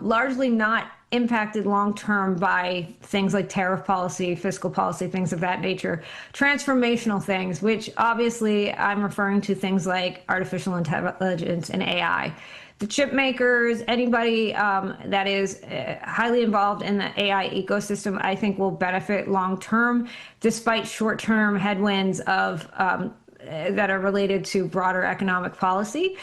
largely not impacted long-term by things like tariff policy, fiscal policy, things of that nature. Transformational things, which obviously I'm referring to things like artificial intelligence and AI. The chip makers, anybody that is highly involved in the AI ecosystem, I think will benefit long-term, despite short-term headwinds of that are related to broader economic policy.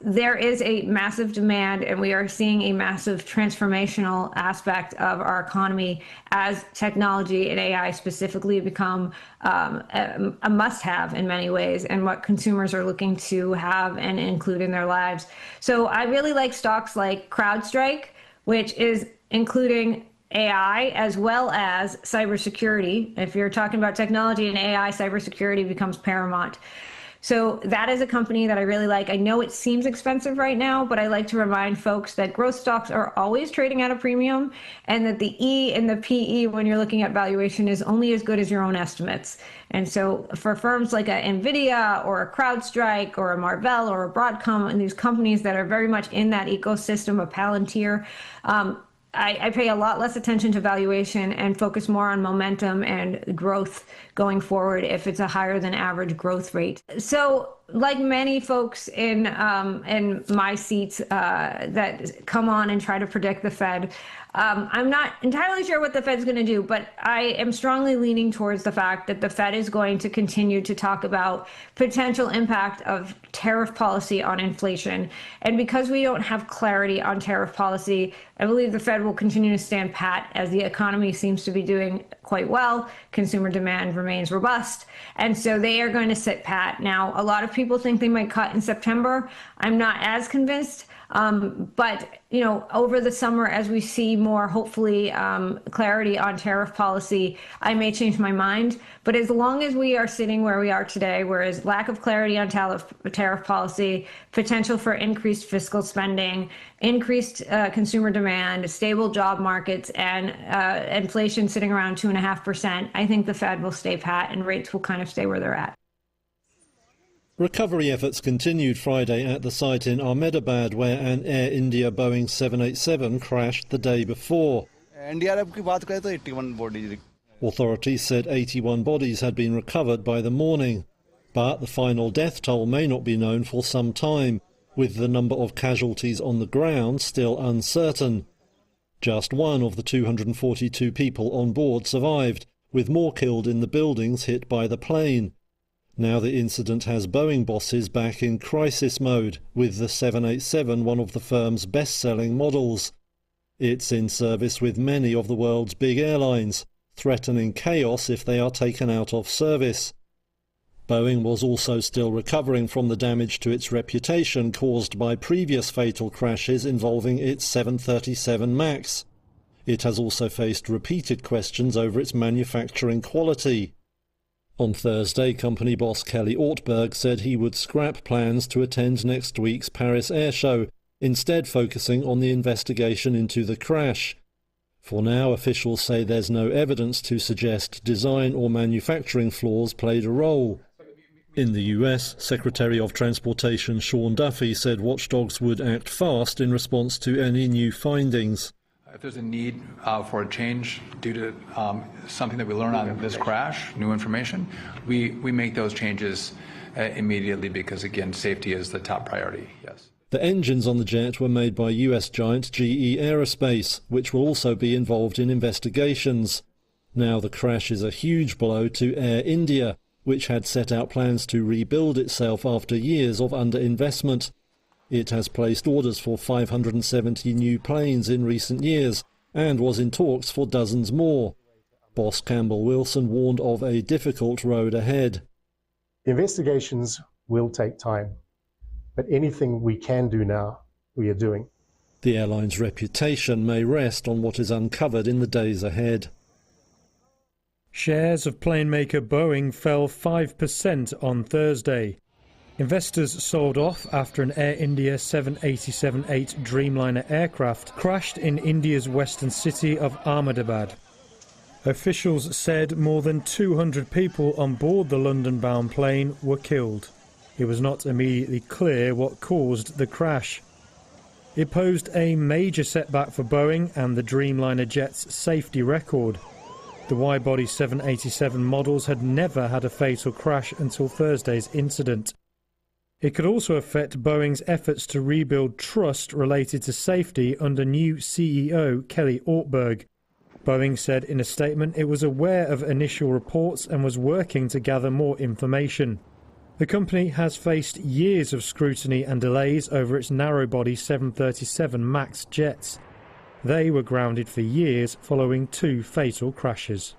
There is a massive demand, and we are seeing a massive transformational aspect of our economy as technology and AI specifically become a must-have in many ways, and what consumers are looking to have and include in their lives. So I really like stocks like CrowdStrike, which is including AI as well as cybersecurity. If you're talking about technology and AI, cybersecurity becomes paramount. So that is a company that I really like. I know it seems expensive right now, but I like to remind folks that growth stocks are always trading at a premium, and that the E and the PE when you're looking at valuation is only as good as your own estimates. And so for firms like a NVIDIA or a CrowdStrike or a Marvell or a Broadcom, and these companies that are very much in that ecosystem of Palantir, I pay a lot less attention to valuation and focus more on momentum and growth going forward if it's a higher than average growth rate. So like many folks in my seats that come on and try to predict the Fed, I'm not entirely sure what the Fed's going to do, but I am strongly leaning towards the fact that the Fed is going to continue to talk about potential impact of tariff policy on inflation. And because we don't have clarity on tariff policy, I believe the Fed will continue to stand pat as the economy seems to be doing quite well. Consumer demand remains robust. And so they are going to sit pat. Now, a lot of people people think they might cut in September. I'm not as convinced. But, over the summer, as we see more, hopefully, clarity on tariff policy, I may change my mind. But as long as we are sitting where we are today, whereas lack of clarity on tariff policy, potential for increased fiscal spending, increased consumer demand, stable job markets, and inflation sitting around 2.5%, I think the Fed will stay pat and rates will kind of stay where they're at.
Recovery efforts continued Friday at the site in Ahmedabad, where an Air India Boeing 787 crashed the day before. Authorities said 81 bodies had been recovered by the morning, but the final death toll may not be known for some time, with the number of casualties on the ground still uncertain. Just one of the 242 people on board survived, with more killed in the buildings hit by the plane. Now the incident has Boeing bosses back in crisis mode, with the 787 one of the firm's best-selling models. It's in service with many of the world's big airlines, threatening chaos if they are taken out of service. Boeing was also still recovering from the damage to its reputation caused by previous fatal crashes involving its 737 MAX. It has also faced repeated questions over its manufacturing quality. On Thursday, company boss Kelly Ortberg said he would scrap plans to attend next week's Paris Air Show, instead focusing on the investigation into the crash. For now, officials say there's no evidence to suggest design or manufacturing flaws played a role. In the US, Secretary of Transportation Sean Duffy said watchdogs would act fast in response to any new findings.
If there's a need for a change due to something that we learn on this crash, new information, we make those changes immediately because, again, safety is the top priority, yes.
The engines on the jet were made by US giant GE Aerospace, which will also be involved in investigations. Now the crash is a huge blow to Air India, which had set out plans to rebuild itself after years of underinvestment. It has placed orders for 570 new planes in recent years and was in talks for dozens more. Boss Campbell Wilson warned of a difficult road ahead.
Investigations will take time, but anything we can do now, we are doing.
The airline's reputation may rest on what is uncovered in the days ahead.
Shares of plane maker Boeing fell 5% on Thursday. Investors sold off after an Air India 787-8 Dreamliner aircraft crashed in India's western city of Ahmedabad. Officials said more than 200 people on board the London-bound plane were killed. It was not immediately clear what caused the crash. It posed a major setback for Boeing and the Dreamliner jet's safety record. The wide-body 787 models had never had a fatal crash until Thursday's incident. It could also affect Boeing's efforts to rebuild trust related to safety under new CEO Kelly Ortberg. Boeing said in a statement it was aware of initial reports and was working to gather more information. The company has faced years of scrutiny and delays over its narrow-body 737 MAX jets. They were grounded for years following 2 fatal crashes.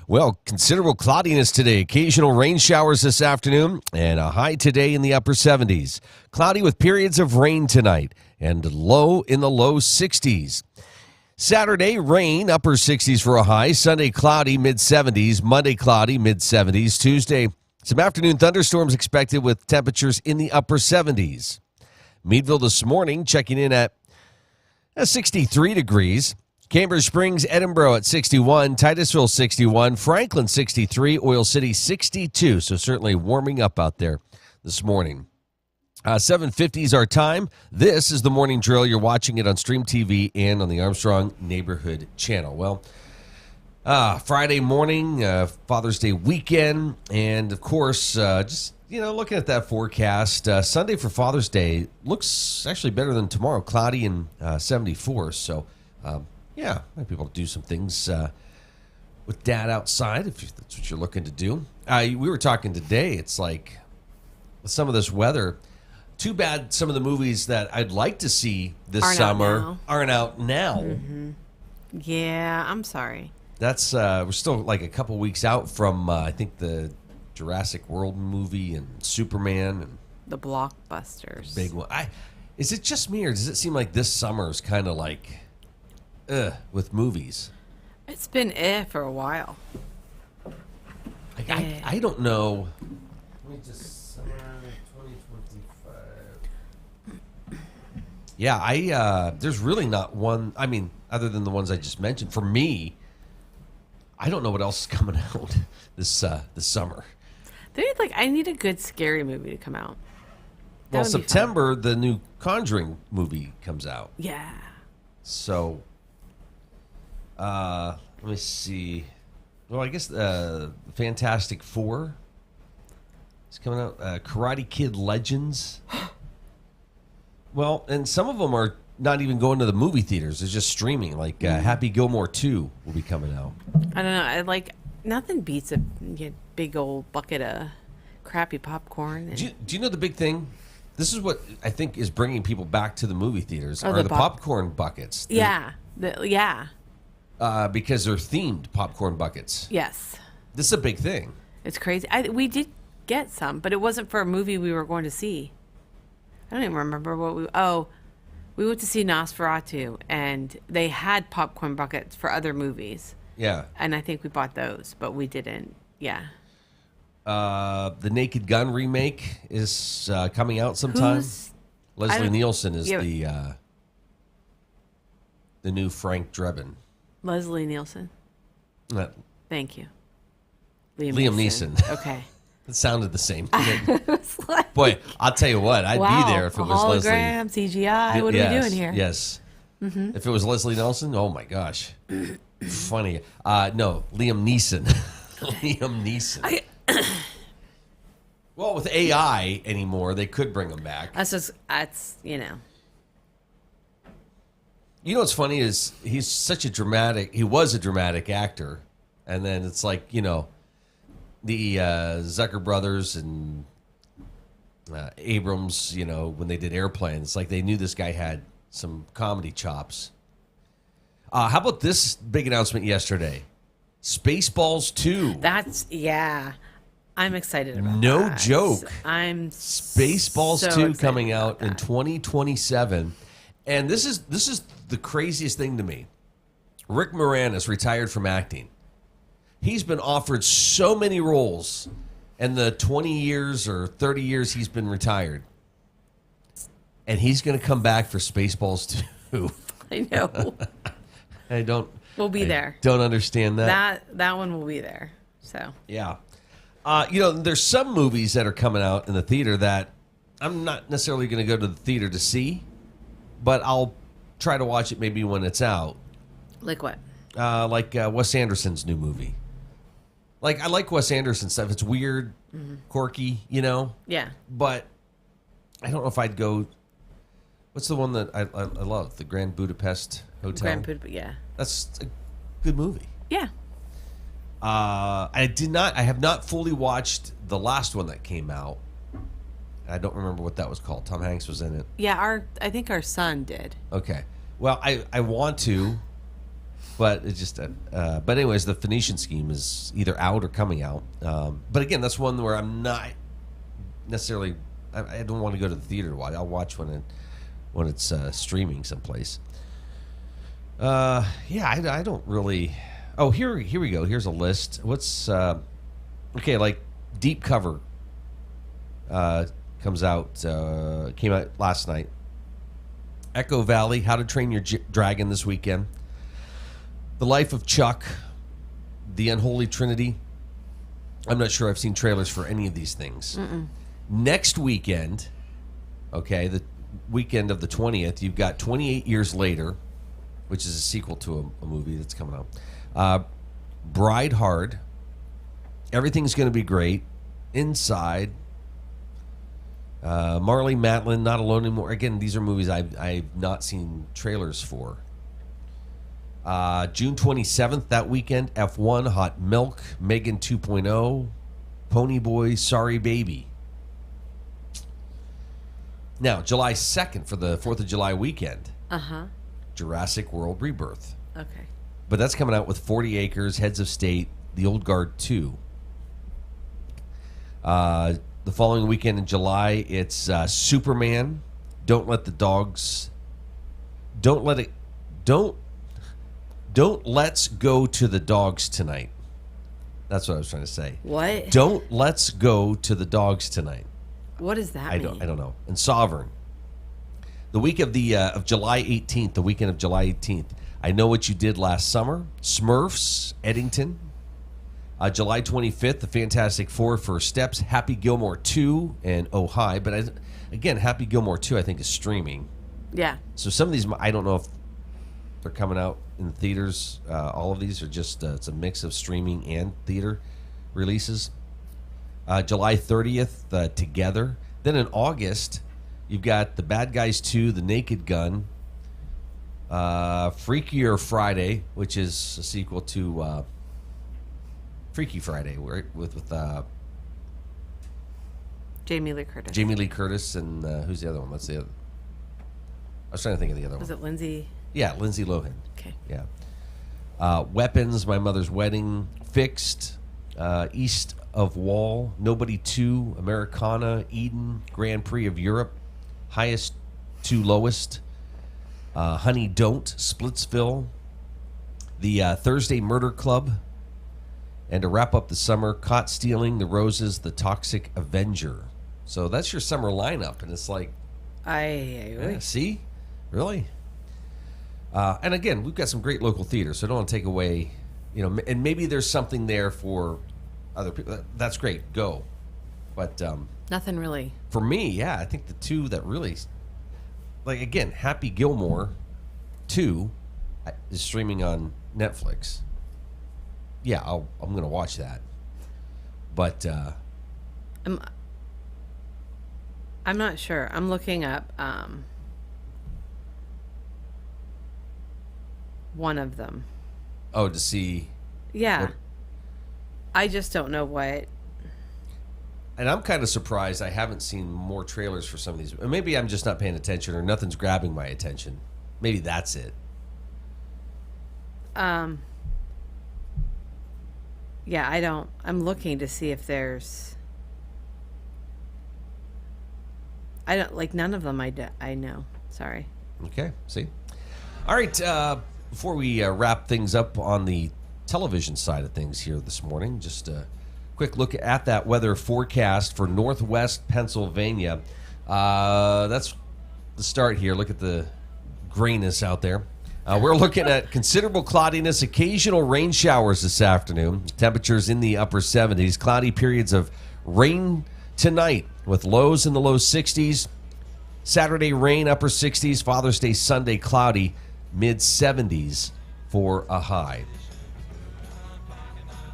Well, considerable cloudiness today. Occasional rain showers this afternoon and a high today in the upper 70s. Cloudy with periods of rain tonight and low in the low 60s. Saturday, rain, upper 60s for a high. Sunday, cloudy, mid-70s. Monday, cloudy, mid-70s. Tuesday, some afternoon thunderstorms expected with temperatures in the upper 70s. Meadville this morning checking in at 63 degrees. Cambridge Springs, Edinburgh at 61, Titusville 61, Franklin 63, Oil City 62. So certainly warming up out there this morning. 7:50 is our time. This is the morning drill. You're watching it on Stream TV and on the Armstrong Neighborhood Channel. Well, Friday morning, Father's Day weekend, and of course, just looking at that forecast, Sunday for Father's Day looks actually better than tomorrow. Cloudy and 74. So. Yeah, might be able to do some things with Dad outside if that's what you're looking to do. We were talking today. It's like with some of this weather, Too bad some of the movies that I'd like to see this
Aren't out
summer
now.
aren't out now.
Mm-hmm. Yeah, I'm sorry.
That's we're still like a couple weeks out from I think the Jurassic World movie and Superman and
The blockbusters.
big one. Is it just me or does it seem like this summer is kind of like with movies?
It's been for a while.
I don't know. Let me just summer 2025. Yeah, there's really not one. I mean, other than the ones I just mentioned. For me, I don't know what else is coming out this summer.
I need a good scary movie to come out.
Well, September, the new Conjuring movie comes out.
Yeah.
So, let me see. Well, I guess Fantastic Four is coming out. Karate Kid Legends. Well, and some of them are not even going to the movie theaters. They're just streaming. Like Happy Gilmore 2 will be coming out.
I don't know. Nothing beats a big old bucket of crappy popcorn. And...
Do you know the big thing? This is what I think is bringing people back to the movie theaters
Oh,
are the popcorn buckets.
Yeah.
Because they're themed popcorn buckets.
Yes.
This is a big thing.
It's crazy. We did get some, but it wasn't for a movie we were going to see. I don't even remember what we went to see Nosferatu, and they had popcorn buckets for other movies.
Yeah.
And I think we bought those, but we didn't. Yeah.
The Naked Gun remake is coming out sometime. Leslie Nielsen is the new Frank Drebin.
Leslie Nielsen. Thank you.
Liam Neeson.
Okay.
It sounded the same. Boy, I'll tell you what, I'd be there if it was Leslie.
Hologram, CGI. What are we doing here?
Yes.
Mm-hmm.
If it was Leslie Nielsen, oh my gosh. Funny. No, Liam Neeson. Liam Neeson. Well, with AI anymore, they could bring him back.
That's
You know what's funny is he was a dramatic actor. And then it's like, the Zucker brothers and Abrams, when they did Airplane, it's like they knew this guy had some comedy chops. How about this big announcement yesterday? Spaceballs 2.
I'm excited about
no
that.
joke.
I'm
Spaceballs
so
2 coming out in 2027. And this is the craziest thing to me. Rick Moranis retired from acting. He's been offered so many roles in the 20 years or 30 years he's been retired. And he's going to come back for Spaceballs 2.
I know. We'll be there.
Don't understand that.
That one will be there. So
yeah. There's some movies that are coming out in the theater that I'm not necessarily going to go to the theater to see, but I'll try to watch it maybe when it's out.
Like what?
Like Wes Anderson's new movie. Like, I like Wes Anderson stuff. It's weird, quirky,
Yeah.
But I don't know if I'd go... What's the one that I love? The Grand Budapest Hotel?
Yeah.
That's a good movie.
Yeah.
I have not fully watched the last one that came out. I don't remember what that was called. Tom Hanks was in it.
Yeah, I think our son did.
Okay. Well, I want to, but it's just... but anyways, the Phoenician Scheme is either out or coming out. But again, that's one where I'm not necessarily... I don't want to go to the theater to watch. I'll watch when it's streaming someplace. I don't really... Oh, here we go. Here's a list. What's... like Deep Cover comes out... came out last night. Echo Valley, How to Train Your Dragon this weekend. The Life of Chuck, The Unholy Trinity. I'm not sure I've seen trailers for any of these things.
Mm-mm.
Next weekend, the weekend of the 20th, you've got 28 Years Later, which is a sequel to a movie that's coming out. Bride Hard, Everything's Going to Be Great, Inside, Marley Matlin, Not Alone Anymore. Again, these are movies I've not seen trailers for. June 27th, that weekend, F1, Hot Milk, Megan 2.0, Pony Boy, Sorry Baby. Now, July 2nd for the 4th of July weekend.
Uh-huh.
Jurassic World Rebirth.
Okay.
But that's coming out with 40 Acres, Heads of State, The Old Guard 2. The following weekend in July, it's Superman, Don't Let's Go to the Dogs Tonight. That's what I was trying to say.
What?
Don't Let's Go to the Dogs Tonight.
What does that mean?
I don't know. And Sovereign. The week of July 18th, the weekend of July 18th, I Know What You Did Last Summer, Smurfs, Eddington. July 25th, The Fantastic Four, First Steps, Happy Gilmore 2, and Oh Hi. But again, Happy Gilmore 2, I think, is streaming.
Yeah.
So some of these, I don't know if they're coming out in theaters. All of these are just, it's a mix of streaming and theater releases. July 30th, Together. Then in August, you've got The Bad Guys 2, The Naked Gun, Freakier Friday, which is a sequel to Freaky Friday, with
Jamie Lee Curtis.
Jamie Lee Curtis and who's the other one? What's the other? I was trying to think of the other one.
Was it Lindsay?
Yeah, Lindsay Lohan.
Okay.
Yeah. Weapons, My Mother's Wedding, Fixed, East of Wall, Nobody 2, Americana, Eden, Grand Prix of Europe, Highest to Lowest, Honey Don't, Splitsville, the Thursday Murder Club, and to wrap up the summer, Caught Stealing, The Roses, The Toxic Avenger. So that's your summer lineup, and it's like,
really?
See? Really? And again, we've got some great local theaters, so I don't want to take away, and maybe there's something there for other people. That's great. Go. But
nothing really.
For me, yeah, I think the two that really, like, again, Happy Gilmore 2 is streaming on Netflix. Yeah, I'm going to watch that. But
I'm not sure. I'm looking up one of them.
Oh, to see.
Yeah.
What,
I just don't know what.
And I'm kind of surprised I haven't seen more trailers for some of these. Maybe I'm just not paying attention, or nothing's grabbing my attention. Maybe that's it.
Yeah, I'm looking to see if there's. None of them I know. Sorry.
Okay, see. All right, before we wrap things up on the television side of things here this morning, just a quick look at that weather forecast for Northwest Pennsylvania. That's the start here. Look at the grayness out there. We're looking at considerable cloudiness, occasional rain showers this afternoon. Temperatures in the upper 70s. Cloudy periods of rain tonight with lows in the low 60s. Saturday rain, upper 60s. Father's Day Sunday cloudy, mid 70s for a high.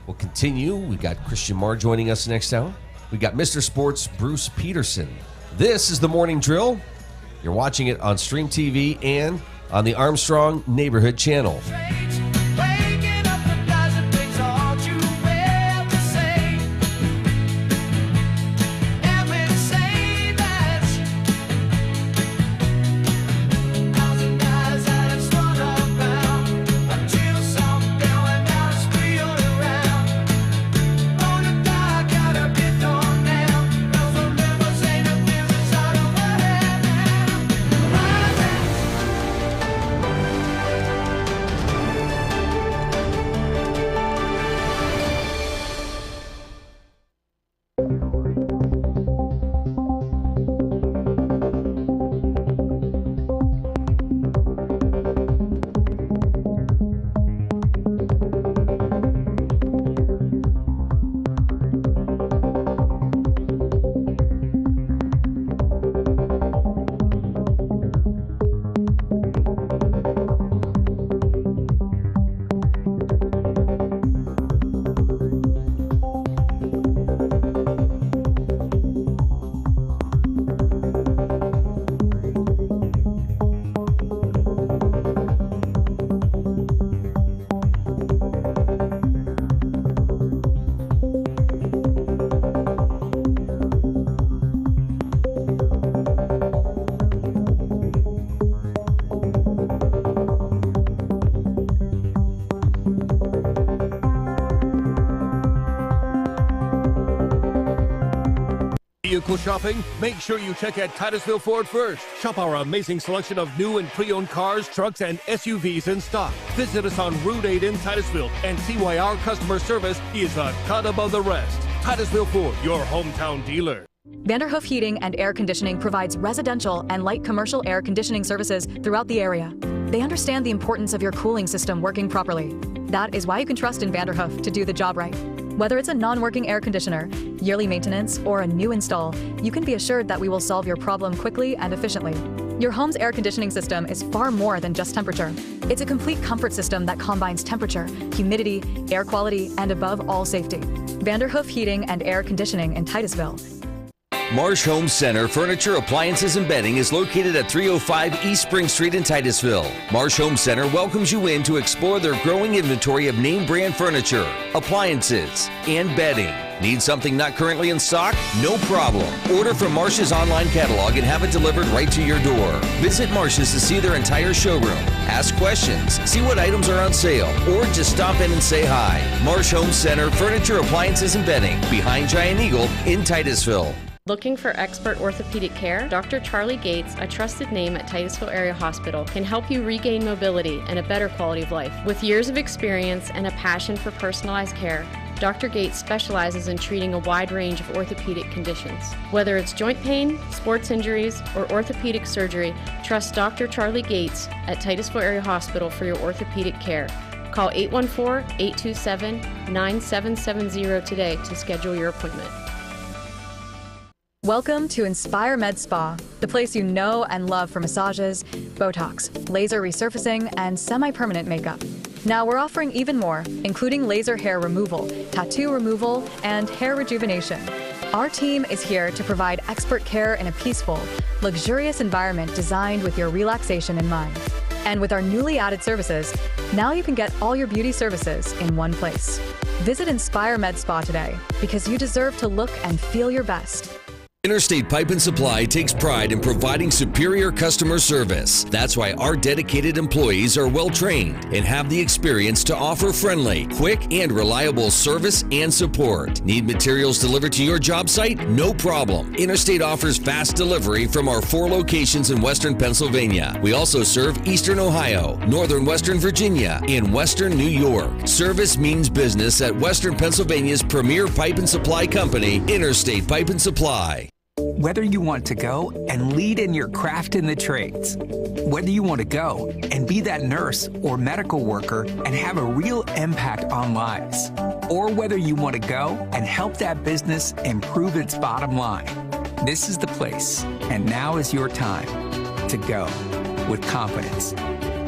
We'll continue. We got Christian Maher joining us next hour. We got Mr. Sports Bruce Peterson. This is the Morning Drill. You're watching it on Stream TV and on the Armstrong Neighborhood Channel.
vehicle shopping? Make sure you check out Titusville Ford first. Shop our amazing selection of new and pre-owned cars, trucks, and SUVs in stock. Visit us on Route 8 in Titusville and see why our customer service is a cut above the rest. Titusville Ford, your hometown dealer.
Vanderhoof Heating and Air Conditioning provides residential and light commercial air conditioning services throughout the area. They understand the importance of your cooling system working properly. That is why you can trust in Vanderhoof to do the job right. Whether it's a non-working air conditioner, yearly maintenance, or a new install, you can be assured that we will solve your problem quickly and efficiently. Your home's air conditioning system is far more than just temperature. It's a complete comfort system that combines temperature, humidity, air quality, and above all, safety. Vanderhoof Heating and Air Conditioning in Titusville.
Marsh Home Center Furniture, Appliances, and Bedding is located at 305 East Spring Street in Titusville. Marsh Home Center welcomes you in to explore their growing inventory of name brand furniture, appliances, and bedding. Need something not currently in stock? No problem. Order from Marsh's online catalog and have it delivered right to your door. Visit Marsh's to see their entire showroom. Ask questions, see what items are on sale, or just stop in and say hi. Marsh Home Center Furniture, Appliances, and Bedding, behind Giant Eagle in Titusville.
Looking for expert orthopedic care? Dr. Charlie Gates, a trusted name at Titusville Area Hospital, can help you regain mobility and a better quality of life. With years of experience and a passion for personalized care, Dr. Gates specializes in treating a wide range of orthopedic conditions. Whether it's joint pain, sports injuries, or orthopedic surgery, trust Dr. Charlie Gates at Titusville Area Hospital for your orthopedic care. Call 814-827-9770 today to schedule your appointment.
Welcome to Inspire Med Spa, the place you know and love for massages, Botox, laser resurfacing, and semi-permanent makeup. Now we're offering even more, including laser hair removal, tattoo removal, and hair rejuvenation. Our team is here to provide expert care in a peaceful, luxurious environment designed with your relaxation in mind. And with our newly added services, now you can get all your beauty services in one place. Visit Inspire Med Spa today, because you deserve to look and feel your best.
Interstate Pipe and Supply takes pride in providing superior customer service. That's why our dedicated employees are well trained and have the experience to offer friendly, quick, and reliable service and support. Need materials delivered to your job site? No problem. Interstate offers fast delivery from our 4 locations in Western Pennsylvania. We also serve Eastern Ohio, Northern Western Virginia, and Western New York. Service means business at Western Pennsylvania's premier pipe and supply company, Interstate Pipe and Supply.
Whether you want to go and lead in your craft in the trades, whether you want to go and be that nurse or medical worker and have a real impact on lives, or whether you want to go and help that business improve its bottom line, this is the place, and now is your time to go with confidence,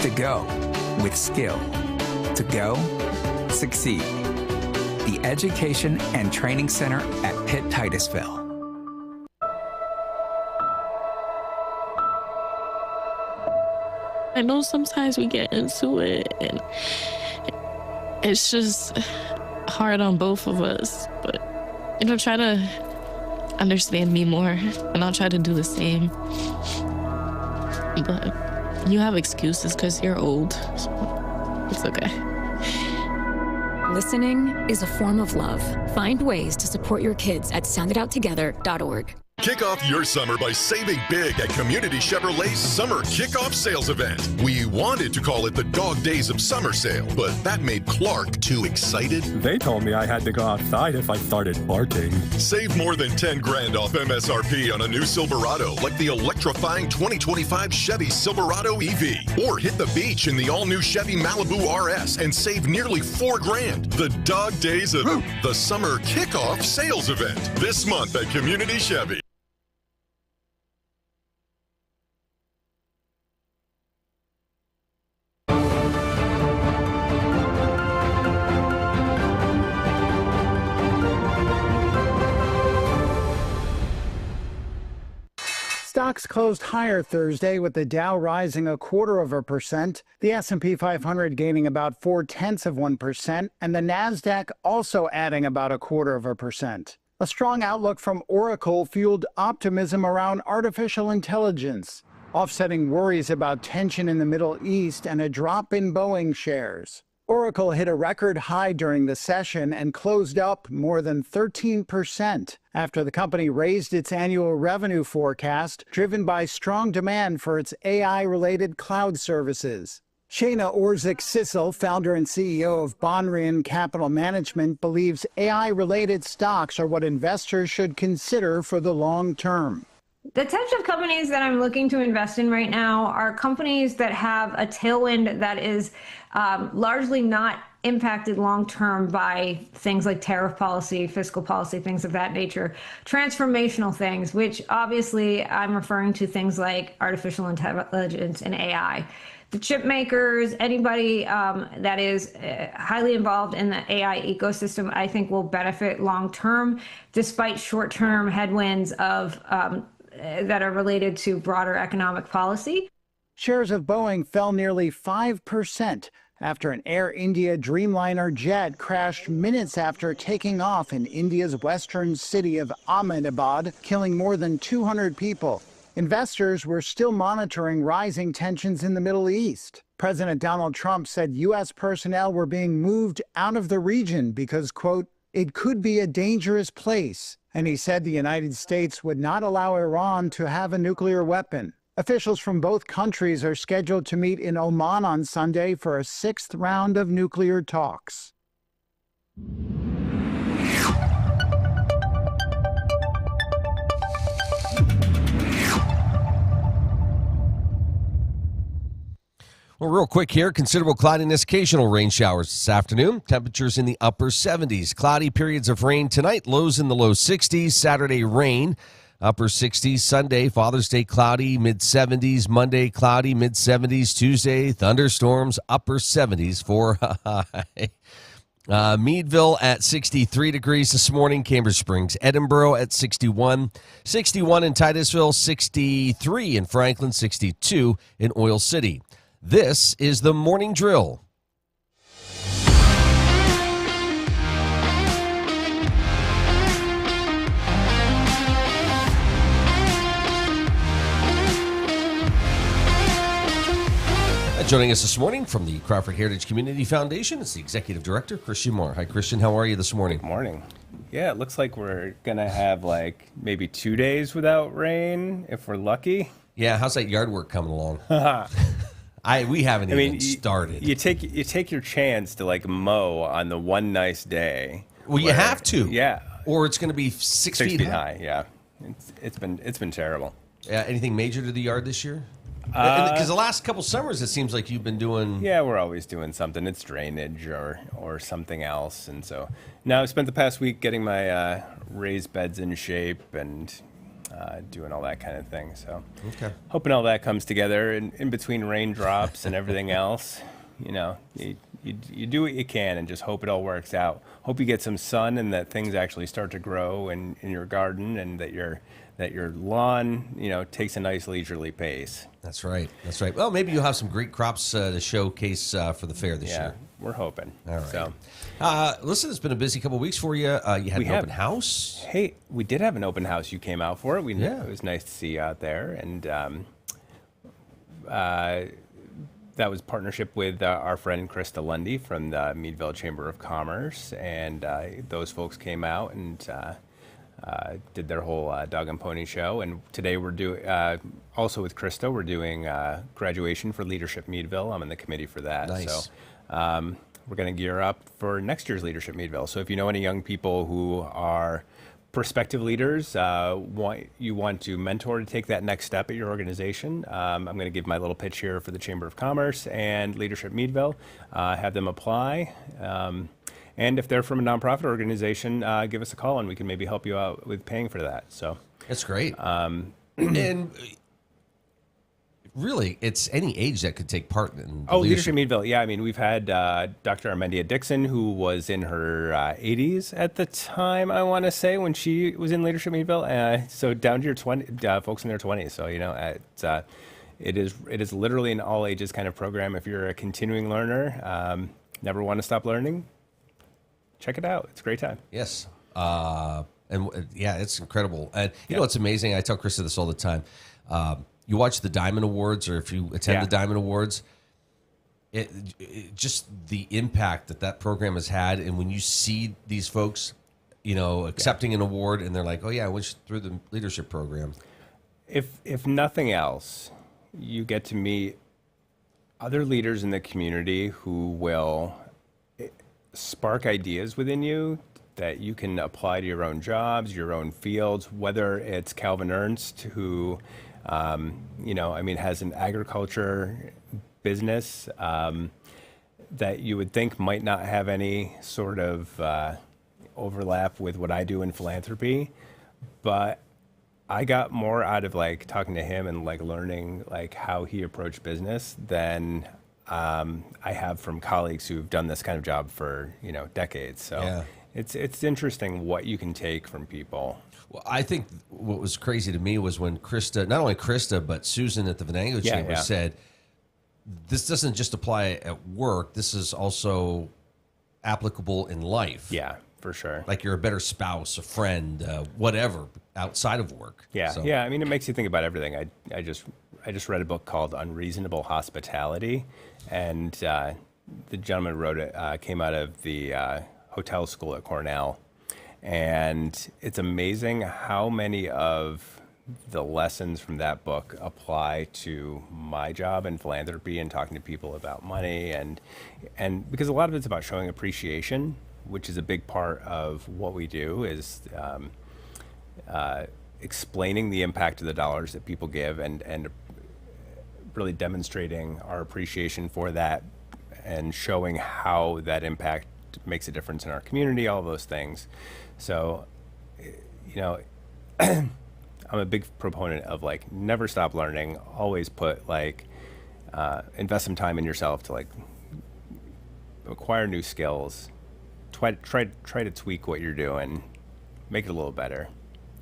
to go with skill, to go succeed. The Education and Training Center at Pitt Titusville.
I know sometimes we get into it and it's just hard on both of us, but try to understand me more and I'll try to do the same. But you have excuses because you're old, so it's okay.
Listening is a form of love. Find ways to support your kids at sounditouttogether.org.
Kick off your summer by saving big at Community Chevrolet's Summer Kickoff Sales Event. We wanted to call it the Dog Days of Summer Sale, but that made Clark too excited.
They told me I had to go outside if I started barking.
Save more than 10 grand off MSRP on a new Silverado, like the electrifying 2025 Chevy Silverado EV. Or hit the beach in the all-new Chevy Malibu RS and save nearly 4 grand. The Dog Days of the Summer Kickoff Sales Event. This month at Community Chevy.
Stocks closed higher Thursday with the Dow rising 0.25%, the S&P 500 gaining about 0.4%, and the Nasdaq also adding about 0.25%. A strong outlook from Oracle fueled optimism around artificial intelligence, offsetting worries about tension in the Middle East and a drop in Boeing shares. Oracle hit a record high during the session and closed up more than 13% after the company raised its annual revenue forecast, driven by strong demand for its AI-related cloud services. Shayna Orzik-Sissel, founder and CEO of Bonrian Capital Management, believes AI-related stocks are what investors should consider for the long term.
The types of companies that I'm looking to invest in right now are companies that have a tailwind that is largely not impacted long-term by things like tariff policy, fiscal policy, things of that nature, transformational things, which obviously I'm referring to things like artificial intelligence and AI. The chip makers, anybody that is highly involved in the AI ecosystem, I think will benefit long-term, despite short-term headwinds of that are related to broader economic policy.
Shares of Boeing fell nearly 5% after an Air India Dreamliner jet crashed minutes after taking off in India's western city of Ahmedabad, killing more than 200 people. Investors were still monitoring rising tensions in the Middle East. President Donald Trump said U.S. personnel were being moved out of the region because, quote, it could be a dangerous place. And he said the United States would not allow Iran to have a nuclear weapon. Officials from both countries are scheduled to meet in Oman on Sunday for a sixth round of nuclear talks.
Well, real quick here, considerable cloudiness, occasional rain showers this afternoon. Temperatures in the upper 70s. Cloudy periods of rain tonight, lows in the low 60s. Saturday, rain, upper 60s. Sunday, Father's Day, cloudy, mid-70s. Monday, cloudy, mid-70s. Tuesday, thunderstorms, upper 70s for Meadville at 63 degrees this morning. Cambridge Springs, Edinburgh at 61. 61 in Titusville, 63 in Franklin, 62 in Oil City. This is the Morning Drill. Joining us this morning from the Crawford Heritage Community Foundation is the Executive Director, Christian Maher. Hi, Christian. How are you this morning?
Good morning. Yeah, it looks like we're going to have like maybe 2 days without rain if we're lucky.
Yeah, how's that yard work coming along? We haven't even started.
You take your chance to like mow on the one nice day.
Well, you have to.
Yeah.
Or it's going to be 6 feet high.
Yeah. It's been terrible.
Yeah. Anything major to the yard this year? Because the last couple summers, it seems like you've been doing...
Yeah, we're always doing something. It's drainage or something else. And so now I've spent the past week getting my raised beds in shape and doing all that kind of thing. So hoping all that comes together in between raindrops and everything else. You know, you do what you can and just hope it all works out. Hope you get some sun and that things actually start to grow in your garden and that your lawn, takes a nice leisurely pace.
That's right. That's right. Well, maybe you'll have some great crops to showcase for the fair this year.
We're hoping.
All right.
So,
listen, it's been a busy couple of weeks for you. You had an open house.
Hey, we did have an open house. You came out for it. It was nice to see you out there. And that was partnership with our friend Krista Lundy from the Meadville Chamber of Commerce. And those folks came out and did their whole dog and pony show. And today we're doing, also with Krista, we're doing graduation for Leadership Meadville. I'm in the committee for that.
Nice.
So we're going to gear up for next year's Leadership Meadville. So if you know any young people who are prospective leaders, you want to mentor to take that next step at your organization, I'm going to give my little pitch here for the Chamber of Commerce and Leadership Meadville. Have them apply. And if they're from a nonprofit organization, give us a call and we can maybe help you out with paying for that. So
that's great. And really, it's any age that could take part in
Leadership Meadville. Yeah, I mean, we've had Dr. Armendia Dixon, who was in her 80s at the time, I want to say, when she was in Leadership Meadville. So down to your folks in their 20s. So, it is literally an all ages kind of program. If you're a continuing learner, never want to stop learning, check it out. It's a great time.
Yes. It's incredible. And you know, it's amazing. I tell Krista this all the time. You watch the Diamond Awards, or if you attend the Diamond Awards, just the impact that program has had. And when you see these folks, accepting an award and they're like, oh yeah, I went through the leadership program.
If nothing else, you get to meet other leaders in the community who will spark ideas within you that you can apply to your own jobs, your own fields, whether it's Calvin Ernst, who, has an agriculture business that you would think might not have any sort of overlap with what I do in philanthropy. But I got more out of talking to him and learning how he approached business than I have from colleagues who've done this kind of job for decades. So it's interesting what you can take from people.
Well, I think what was crazy to me was when not only Krista, but Susan at the Venango Chamber said, this doesn't just apply at work. This is also applicable in life.
Yeah, for sure.
Like you're a better spouse, a friend, whatever, outside of work.
Yeah, so. Yeah. I mean, it makes you think about everything. I just read a book called Unreasonable Hospitality, and the gentleman who wrote it came out of the hotel school at Cornell, and it's amazing how many of the lessons from that book apply to my job in philanthropy and talking to people about money, and because a lot of it's about showing appreciation, which is a big part of what we do, is explaining the impact of the dollars that people give and really demonstrating our appreciation for that and showing how that impact makes a difference in our community, all those things. So, I'm a big proponent of never stop learning, always put invest some time in yourself to acquire new skills, try to tweak what you're doing, make it a little better.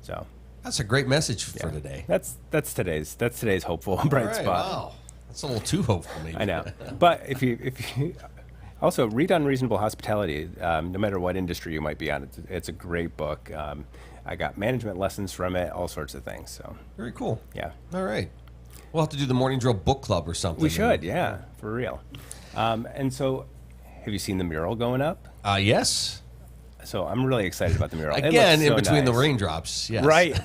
So
that's a great message for today.
That's today's hopeful bright spot.
Wow, that's a little too hopeful, maybe.
I know, but if you also read Unreasonable Hospitality, no matter what industry you might be on, it's a great book. I got management lessons from it, all sorts of things. So
very cool.
Yeah.
All right. We'll have to do the Morning Drill book club or something.
We should, yeah, for real. And so, have you seen the mural going up?
Yes.
So I'm really excited about the mural.
Again, in between the raindrops. Yes.
Right.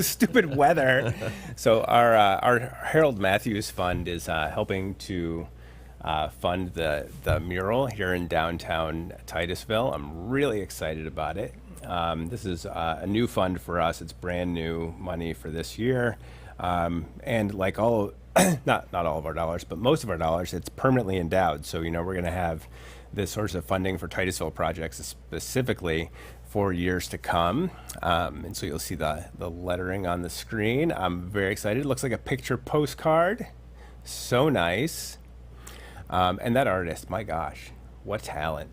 Stupid weather. So our Harold Matthews Fund is helping to fund the mural here in downtown Titusville. I'm really excited about it. This is a new fund for us. It's brand new money for this year. And like not all of our dollars, but most of our dollars, it's permanently endowed. So, we're going to have this source of funding for Titusville projects specifically for years to come. And so you'll see the lettering on the screen. I'm very excited. It looks like a picture postcard. So nice. And that artist, my gosh, what talent.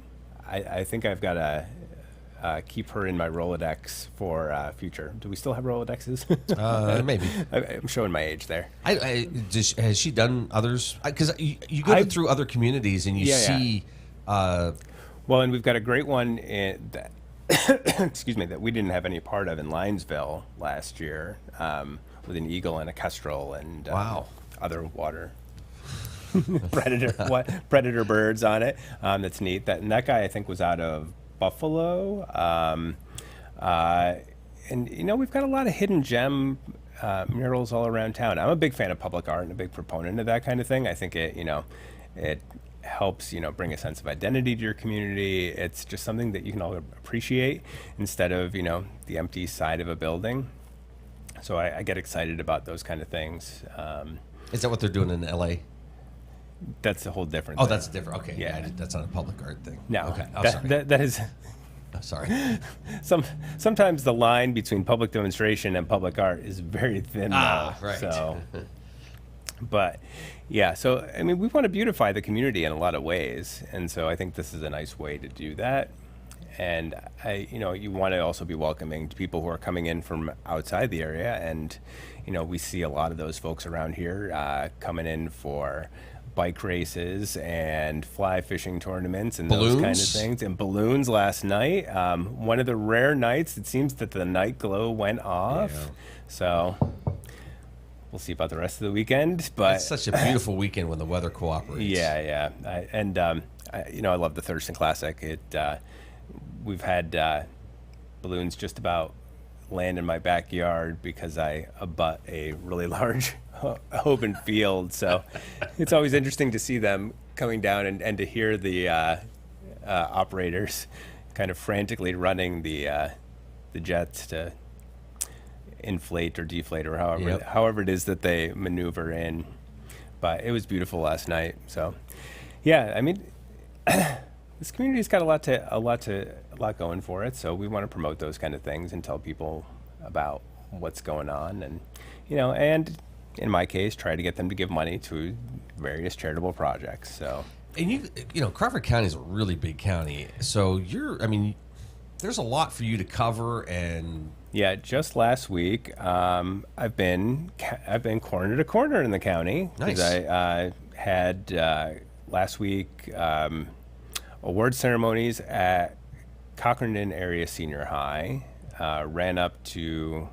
I think I've got to keep her in my Rolodex for future. Do we still have Rolodexes?
Maybe.
I'm showing my age there.
Has she done others? Because you go through other communities and you see...
well, and we've got a great one that excuse me, that we didn't have any part of in Linesville last year, with an eagle and a kestrel and other water predator birds on it. That's neat. That guy I think was out of Buffalo, and we've got a lot of hidden gem murals all around town. I'm a big fan of public art and a big proponent of that kind of thing. I think it helps bring a sense of identity to your community. It's just something that you can all appreciate instead of the empty side of a building. So I get excited about those kind of things.
Is that what they're doing in LA?
That's a whole different
thing.
Oh,
that's different. Okay. Yeah, that's not a public art thing.
No.
Okay.
Sorry. That is...
sorry.
Sometimes the line between public demonstration and public art is very thin.
Right.
So, but yeah, so I mean, we want to beautify the community in a lot of ways, and so I think this is a nice way to do that. And you want to also be welcoming to people who are coming in from outside the area, and we see a lot of those folks around here coming in for bike races and fly fishing tournaments and
balloons?
Those kind of things, and balloons last night. One of the rare nights it seems that the night glow went off. Yeah. So we'll see about the rest of the weekend. But
it's such a beautiful weekend when the weather cooperates.
Yeah. I love the Thurston Classic. We've had balloons just about land in my backyard because I abut a really large open field. So it's always interesting to see them coming down and to hear the operators kind of frantically running the jets to inflate or deflate or however it is that they maneuver in. But it was beautiful last night. So yeah, I mean, this community's got a lot going for it. So we want to promote those kind of things and tell people about what's going on, and and in my case, try to get them to give money to various charitable projects. So,
and Crawford County is a really big county. So there's a lot for you to cover. And
yeah, just last week, I've been corner to corner in the county.
Nice.
I had last week award ceremonies at Cochranton Area Senior High. Ran up to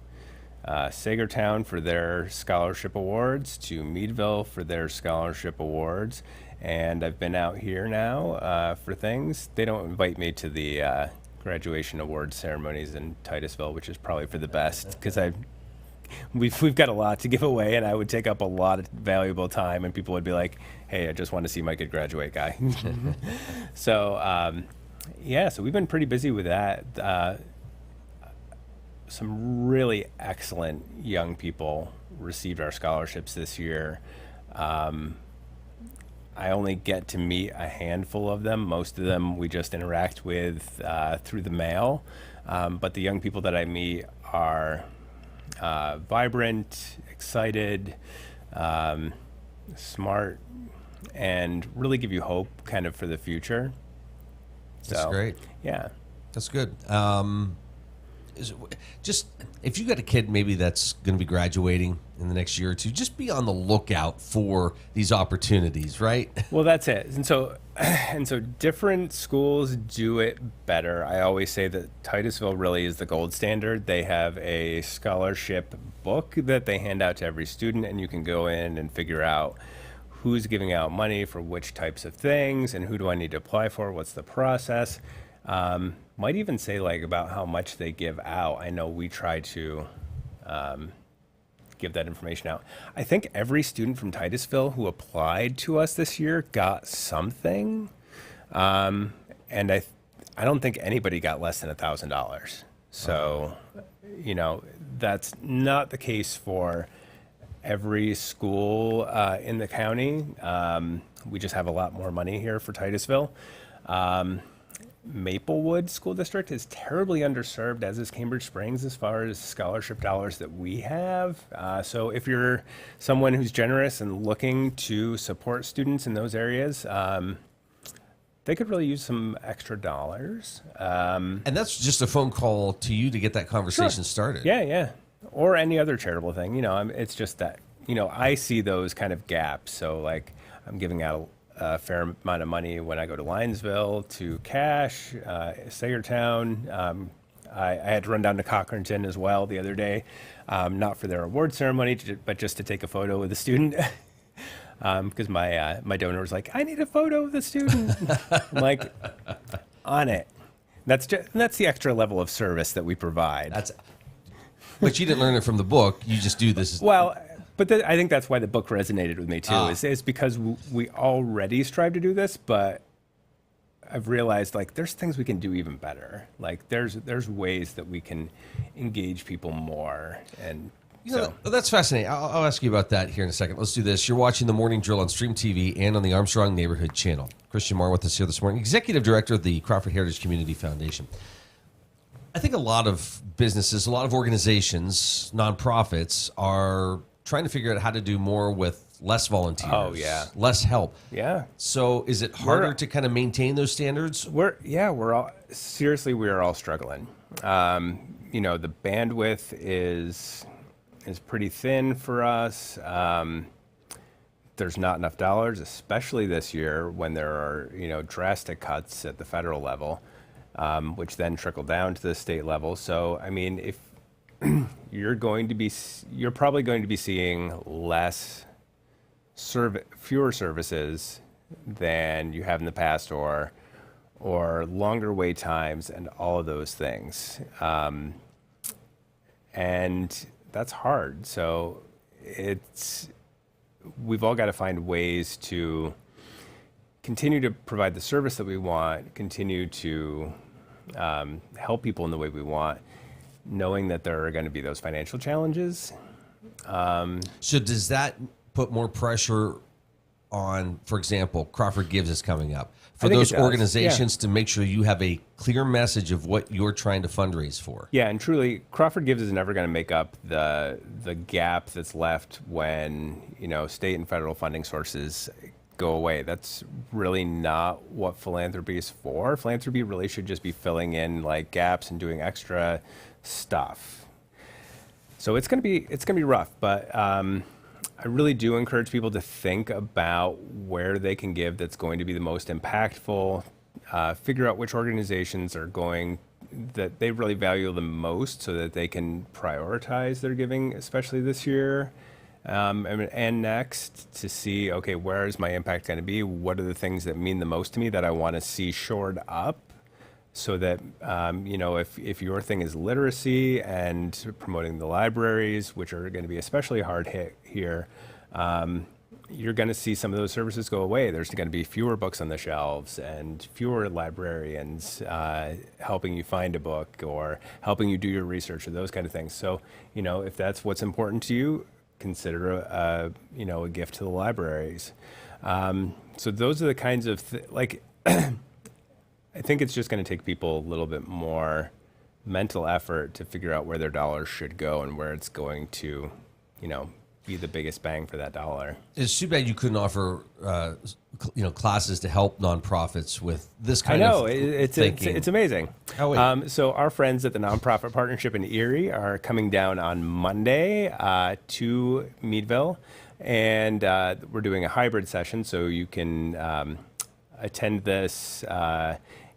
Sagertown for their scholarship awards, to Meadville for their scholarship awards, and I've been out here now for things. They don't invite me to the graduation award ceremonies in Titusville, which is probably for the best, because we've got a lot to give away, and I would take up a lot of valuable time, and people would be like, "Hey, I just want to see my kid graduate, guy." So so we've been pretty busy with that. Some really excellent young people received our scholarships this year. I only get to meet a handful of them. Most of them we just interact with through the mail. But the young people that I meet are vibrant, excited, smart, and really give you hope kind of for the future.
That's great.
Yeah.
That's good. Just if you got a kid maybe that's going to be graduating in the next year or two, just be on the lookout for these opportunities, right?
Well, that's it. And so different schools do it better. I always say that Titusville really is the gold standard. They have a scholarship book that they hand out to every student, and you can go in and figure out who's giving out money for which types of things and who do I need to apply for, what's the process. Might even say about how much they give out. I know we try to give that information out. I think every student from Titusville who applied to us this year got something, and I don't think anybody got less than $1,000. So, that's not the case for every school in the county. We just have a lot more money here for Titusville. Maplewood School District is terribly underserved, as is Cambridge Springs, as far as scholarship dollars that we have. So if you're someone who's generous and looking to support students in those areas, they could really use some extra dollars.
And that's just a phone call to you to get that conversation started.
Yeah. Or any other charitable thing. It's just that, I see those kind of gaps. So I'm giving out a fair amount of money when I go to Lionsville, to Cache, Sagertown. I had to run down to Cochranton as well the other day, not for their award ceremony, but just to take a photo with the student. Because my donor was like, "I need a photo of the student." I'm like, on it. That's the extra level of service that we provide.
But you didn't learn it from the book. You just do this.
Well. But I think that's why the book resonated with me, too, is because we already strive to do this, but I've realized, there's things we can do even better. There's ways that we can engage people more. And
that's fascinating. I'll ask you about that here in a second. Let's do this. You're watching The Morning Drill on Stream TV and on the Armstrong Neighborhood Channel. Christian Maher with us here this morning, Executive Director of the Crawford Heritage Community Foundation. I think a lot of businesses, a lot of organizations, nonprofits are trying to figure out how to do more with less volunteers.
Oh, yeah.
Less help.
Yeah.
So is it harder to kind of maintain those standards?
We are all struggling. The bandwidth is pretty thin for us. There's not enough dollars, especially this year when there are, drastic cuts at the federal level, which then trickle down to the state level. So, you're probably going to be seeing fewer services than you have in the past, or longer wait times, and all of those things. And that's hard. So we've all got to find ways to continue to provide the service that we want, continue to help people in the way we want, knowing that there are going to be those financial challenges.
So does that put more pressure on, for example, Crawford Gives is coming up, for those organizations to make sure you have a clear message of what you're trying to fundraise for?
Yeah, and truly, Crawford Gives is never going to make up the gap that's left when, state and federal funding sources go away. That's really not what philanthropy is for. Philanthropy really should just be filling in like gaps and doing extra stuff. So it's going to be rough, but I really do encourage people to think about where they can give that's going to be the most impactful, figure out which organizations that they really value the most so that they can prioritize their giving, especially this year and next, to see, okay, where is my impact going to be? What are the things that mean the most to me that I want to see shored up? So that, if your thing is literacy and promoting the libraries, which are going to be especially hard hit here, you're going to see some of those services go away. There's going to be fewer books on the shelves and fewer librarians helping you find a book or helping you do your research or those kind of things. So, if that's what's important to you, consider a gift to the libraries. So those are the kinds of I think it's just going to take people a little bit more mental effort to figure out where their dollars should go and where it's going to, be the biggest bang for that dollar.
It's too bad you couldn't offer, classes to help nonprofits with this kind of thinking.
It's amazing.
Oh, wait.
So our friends at the Nonprofit Partnership in Erie are coming down on Monday to Meadville, and we're doing a hybrid session, so you can attend this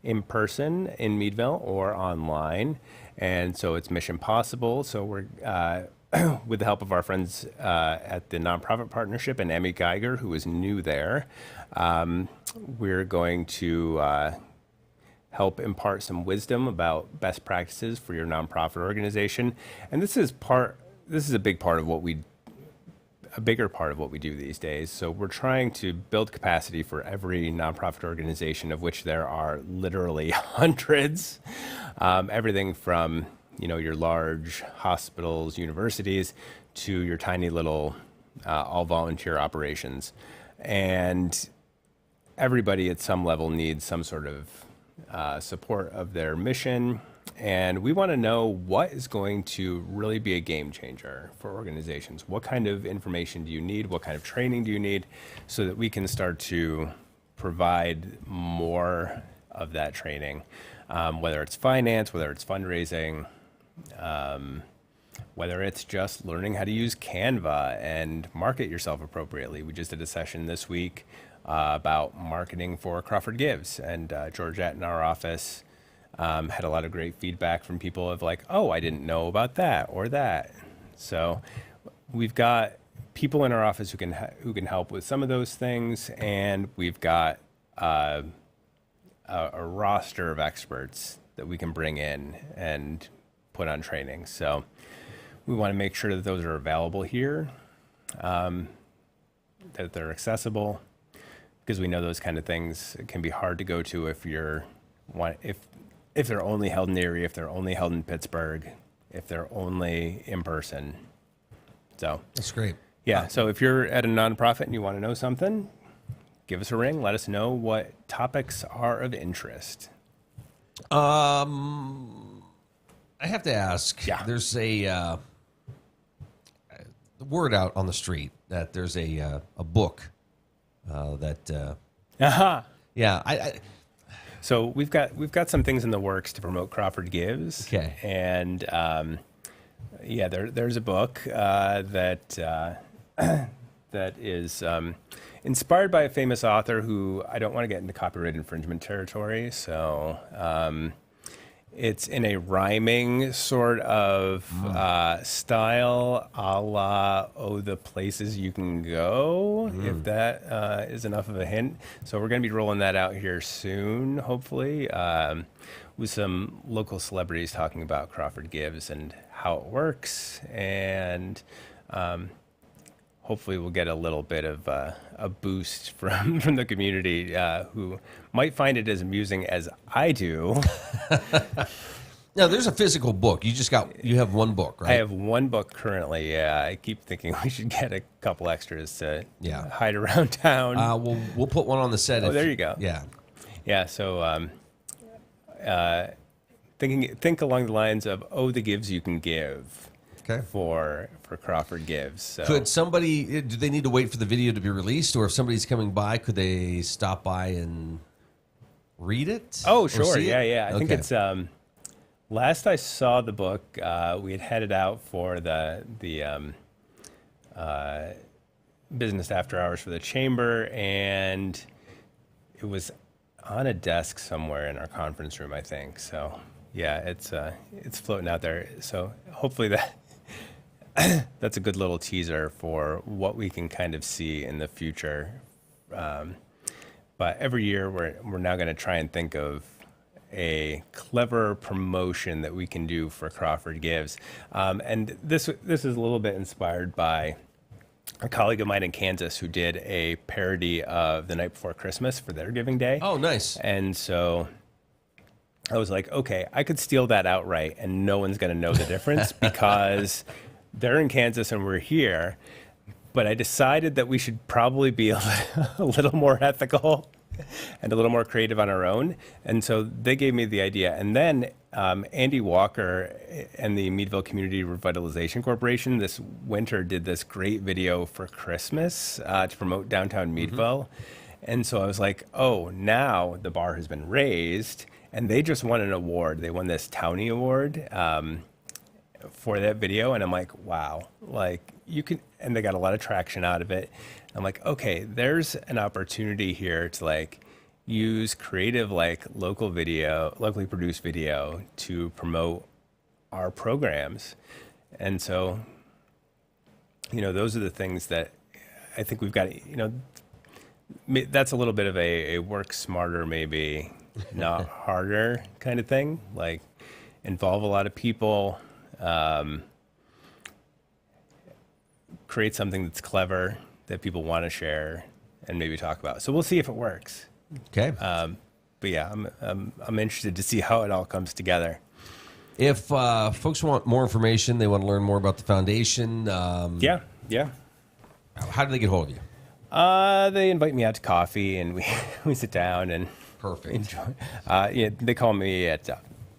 in person in Meadville or online. And so it's Mission Possible. So we're, with the help of our friends at the Nonprofit Partnership and Emmy Geiger, who is new there, we're going to help impart some wisdom about best practices for your nonprofit organization. And this is a big part of what a bigger part of what we do these days. So we're trying to build capacity for every nonprofit organization, of which there are literally hundreds. Everything from, your large hospitals, universities, to your tiny little all-volunteer operations. And everybody at some level needs some sort of support of their mission. And we want to know what is going to really be a game changer for organizations. What kind of information do you need? What kind of training do you need? So that we can start to provide more of that training, whether it's finance, whether it's fundraising, whether it's just learning how to use Canva and market yourself appropriately. We just did a session this week about marketing for Crawford Gives, and Georgette in our office had a lot of great feedback from people of like, oh, I didn't know about that or that. So we've got people in our office who can help with some of those things, and we've got a roster of experts that we can bring in and put on training. So we want to make sure that those are available here, that they're accessible, because we know those kind of things can be hard to go to if they're only held in Erie, if they're only held in Pittsburgh, if they're only in person. So
that's great.
Yeah. So if you're at a nonprofit and you want to know something, give us a ring. Let us know what topics are of interest.
I have to ask.
Yeah.
There's a word out on the street that there's a book that. Yeah.
So we've got some things in the works to promote Crawford Gives.
Okay.
And there's a book that is inspired by a famous author who I don't want to get into copyright infringement territory. So it's in a rhyming sort of style, a la "Oh, the Places You Can Go," if that is enough of a hint. So we're going to be rolling that out here soon, hopefully, with some local celebrities talking about Crawford Gives and how it works, and hopefully we'll get a little bit of a boost from the community who might find it as amusing as I do.
Now, there's a physical book. You have one book, right?
I have one book currently, yeah. I keep thinking we should get a couple extras to hide around town.
We'll put one on the set.
Oh, there you go.
Yeah.
Yeah, so think along the lines of, "Oh, the gives you can give."
Okay.
For Crawford Gives. So.
Could somebody, do they need to wait for the video to be released, or if somebody's coming by, could they stop by and read it?
Oh, sure. Yeah.
It?
I think it's, last I saw the book, we had headed out for the business after hours for the chamber, and it was on a desk somewhere in our conference room, I think. So yeah, it's floating out there. So hopefully that's a good little teaser for what we can kind of see in the future. But every year we're now going to try and think of a clever promotion that we can do for Crawford Gives. And this is a little bit inspired by a colleague of mine in Kansas who did a parody of The Night Before Christmas for their Giving Day.
Oh, nice.
And so I was like, okay, I could steal that outright and no one's going to know the difference because they're in Kansas and we're here. But I decided that we should probably be a little more ethical and a little more creative on our own. And so they gave me the idea. And then Andy Walker and the Meadville Community Revitalization Corporation this winter did this great video for Christmas to promote downtown Meadville. And so I was like, oh, now the bar has been raised. And they just won an award. They won this Townie Award for that video. And I'm like, wow, like you can, and they got a lot of traction out of it. I'm like, okay, there's an opportunity here to like use creative, like locally produced video to promote our programs. And so, those are the things that I think we've got, that's a little bit of a work smarter, maybe not harder kind of thing, like involve a lot of people, create something that's clever that people want to share and maybe talk about. So we'll see if it works.
Okay.
But yeah, I'm interested to see how it all comes together.
If folks want more information, they want to learn more about the foundation.
Yeah.
How do they get hold of you?
They invite me out to coffee and we sit down and enjoy. They call me at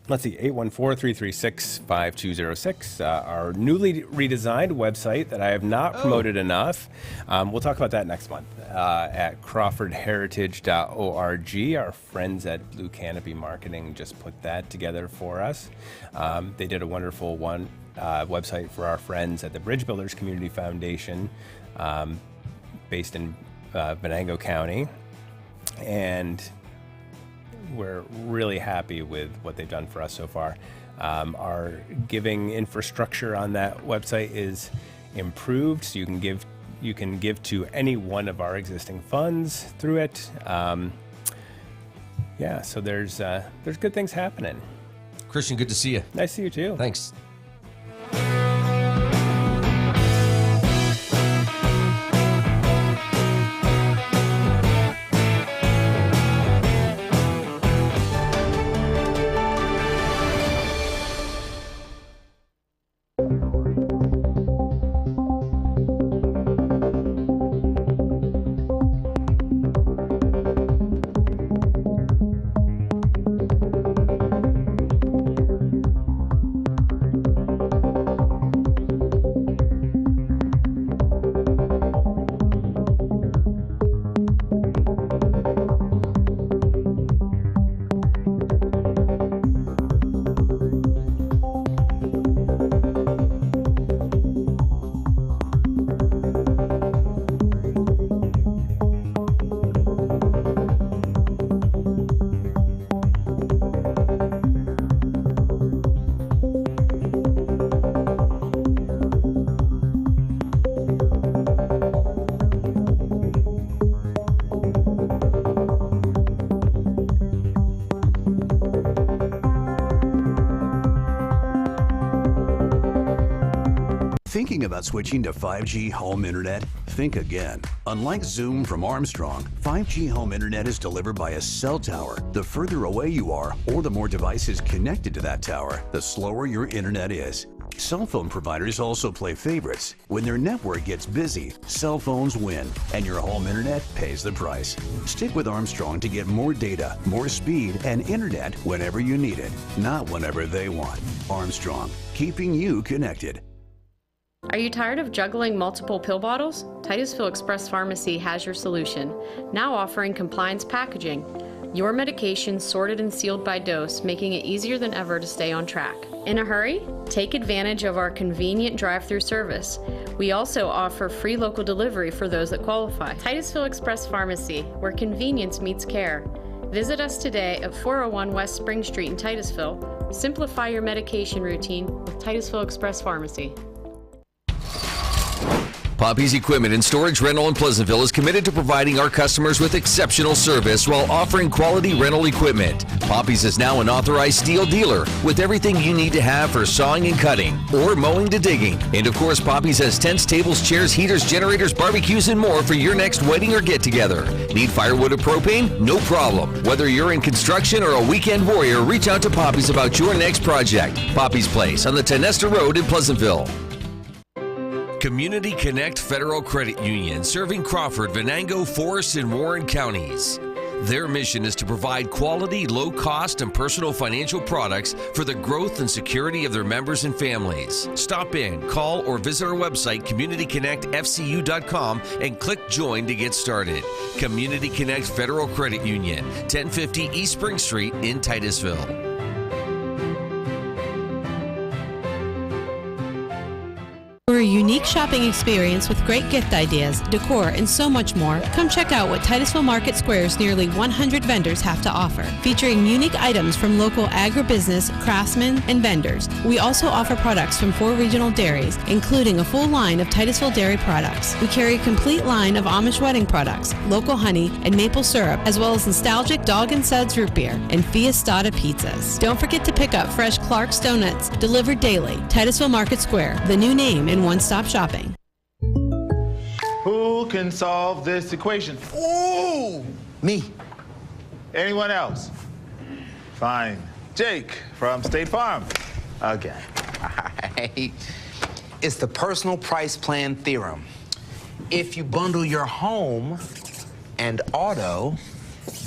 814-336-5206. Our newly redesigned website that I have not promoted enough. We'll talk about that next month at crawfordheritage.org. Our friends at Blue Canopy Marketing just put that together for us. They did a wonderful website for our friends at the Bridge Builders Community Foundation, based in Venango County. And we're really happy with what they've done for us so far. Our giving infrastructure on that website is improved, so you can give to any one of our existing funds through it. So there's good things happening.
Christian, good to see you.
Nice to see you too.
Thanks.
Thinking about switching to 5G home internet? Think again. Unlike Zoom from Armstrong, 5G home internet is delivered by a cell tower. The further away you are, or the more devices connected to that tower, the slower your internet is. Cell phone providers also play favorites. When their network gets busy, cell phones win, and your home internet pays the price. Stick with Armstrong to get more data, more speed, and internet whenever you need it, not whenever they want. Armstrong, keeping you connected.
Are you tired of juggling multiple pill bottles? Titusville Express Pharmacy has your solution, now offering compliance packaging. Your medication sorted and sealed by dose, making it easier than ever to stay on track. In a hurry? Take advantage of our convenient drive-through service. We also offer free local delivery for those that qualify. Titusville Express Pharmacy, where convenience meets care. Visit us today at 401 West Spring Street in Titusville. Simplify your medication routine with Titusville Express Pharmacy.
Poppy's Equipment and Storage Rental in Pleasantville is committed to providing our customers with exceptional service while offering quality rental equipment. Poppy's is now an authorized steel dealer with everything you need to have for sawing and cutting or mowing to digging. And of course, Poppy's has tents, tables, chairs, heaters, generators, barbecues, and more for your next wedding or get-together. Need firewood or propane? No problem. Whether you're in construction or a weekend warrior, reach out to Poppy's about your next project. Poppy's Place on the Tenesta Road in Pleasantville. Community Connect Federal Credit Union, serving Crawford, Venango, Forest, and Warren counties. Their mission is to provide quality, low-cost, and personal financial products for the growth and security of their members and families. Stop in, call, or visit our website, communityconnectfcu.com, and click Join to get started. Community Connect Federal Credit Union, 1050 East Spring Street in Titusville.
For a unique shopping experience with great gift ideas, decor, and so much more, come check out what Titusville Market Square's nearly 100 vendors have to offer. Featuring unique items from local agribusiness, craftsmen, and vendors. We also offer products from 4 regional dairies, including a full line of Titusville dairy products. We carry a complete line of Amish wedding products, local honey, and maple syrup, as well as nostalgic Dog and Suds root beer and Fiestada pizzas. Don't forget to pick up fresh Clark's Donuts, delivered daily. Titusville Market Square, the new name in one-stop shopping.
Who can solve this equation? Ooh! Me. Anyone else? Fine. Jake from State Farm. Okay.
All right. It's the personal price plan theorem. If you bundle your home and auto,